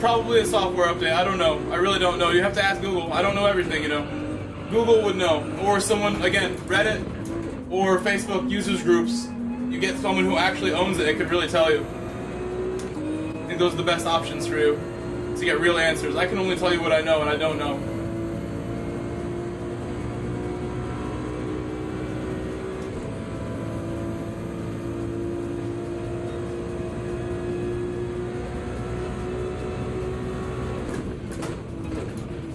Probably a software update. I don't know. I really don't know. You have to ask Google. I don't know everything, you know. Google would know. Or someone, again, Reddit or Facebook users groups. You get someone who actually owns it, it could really tell you. I think those are the best options for you to get real answers. I can only tell you what I know, and I don't know.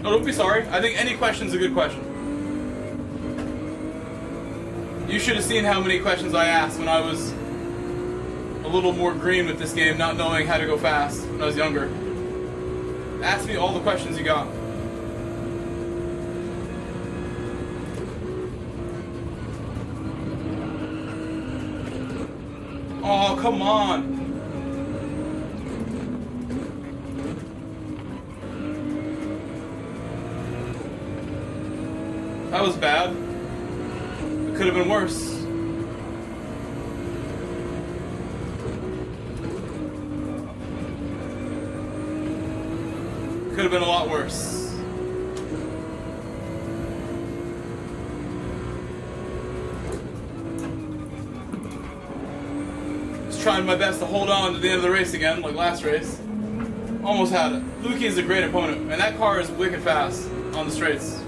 No, don't be sorry. I think any question's a good question. You should have seen how many questions I asked when I was a little more green with this game, not knowing how to go fast when I was younger. Ask me all the questions you got. Oh, come on. That was bad. It could have been worse. Could have been a lot worse. Just trying my best to hold on to the end of the race again, like last race. Almost had it. Luki is a great opponent, and that car is wicked fast on the straights.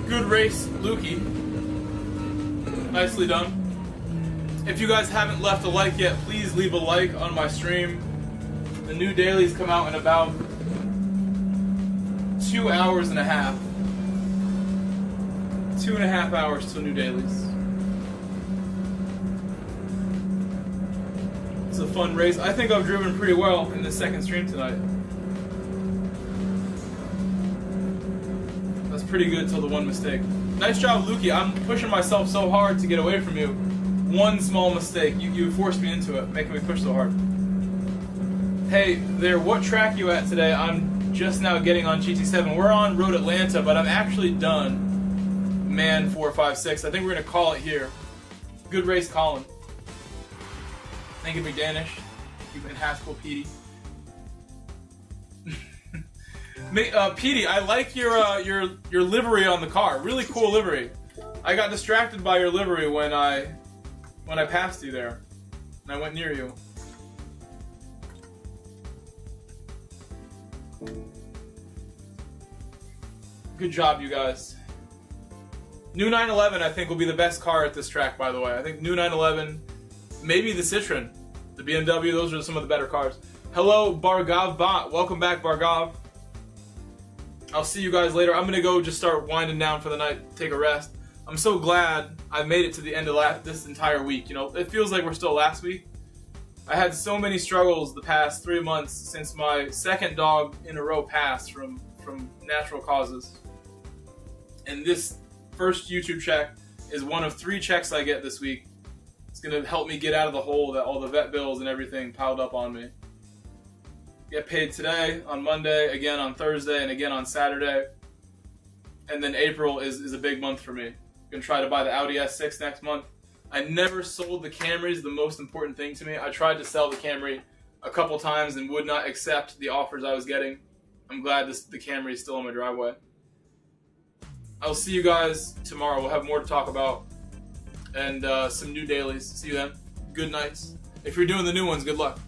Good race, Luki. Nicely done. If you guys haven't left a like yet, please leave a like on my stream. The new dailies come out in about 2 hours and a half. 2.5 hours till new dailies. It's a fun race. I think I've driven pretty well in the second stream tonight. Pretty good till the one mistake. Nice job, Luki. I'm pushing myself so hard to get away from you. One small mistake. You forced me into it, making me push so hard. Hey there, what track you at today? I'm just now getting on GT7. We're on Road Atlanta, but I'm actually done Man 456. I think we're gonna call it here. Good race, Colin. Thank you, McDanish. You've been Haskell, Petey. Petey, I like your livery on the car. Really cool livery. I got distracted by your livery when I passed you there, and I went near you. Good job, you guys. New 911, I think, will be the best car at this track. By the way, I think new 911, maybe the Citroen, the BMW. Those are some of the better cars. Hello, Bargav Bot. Welcome back, Bargav. I'll see you guys later. I'm going to go just start winding down for the night, take a rest. I'm so glad I made it to the end of this entire week. You know, it feels like we're still last week. I had so many struggles the past 3 months since my second dog in a row passed from natural causes. And this first YouTube check is one of 3 checks I get this week. It's going to help me get out of the hole that all the vet bills and everything piled up on me. Get paid today, on Monday, again on Thursday, and again on Saturday. And then April is a big month for me. I'm going to try to buy the Audi S6 next month. I never sold the Camrys, the most important thing to me. I tried to sell the Camry a couple times and would not accept the offers I was getting. I'm glad the Camry is still in my driveway. I'll see you guys tomorrow. We'll have more to talk about and some new dailies. See you then. Good nights. If you're doing the new ones, good luck.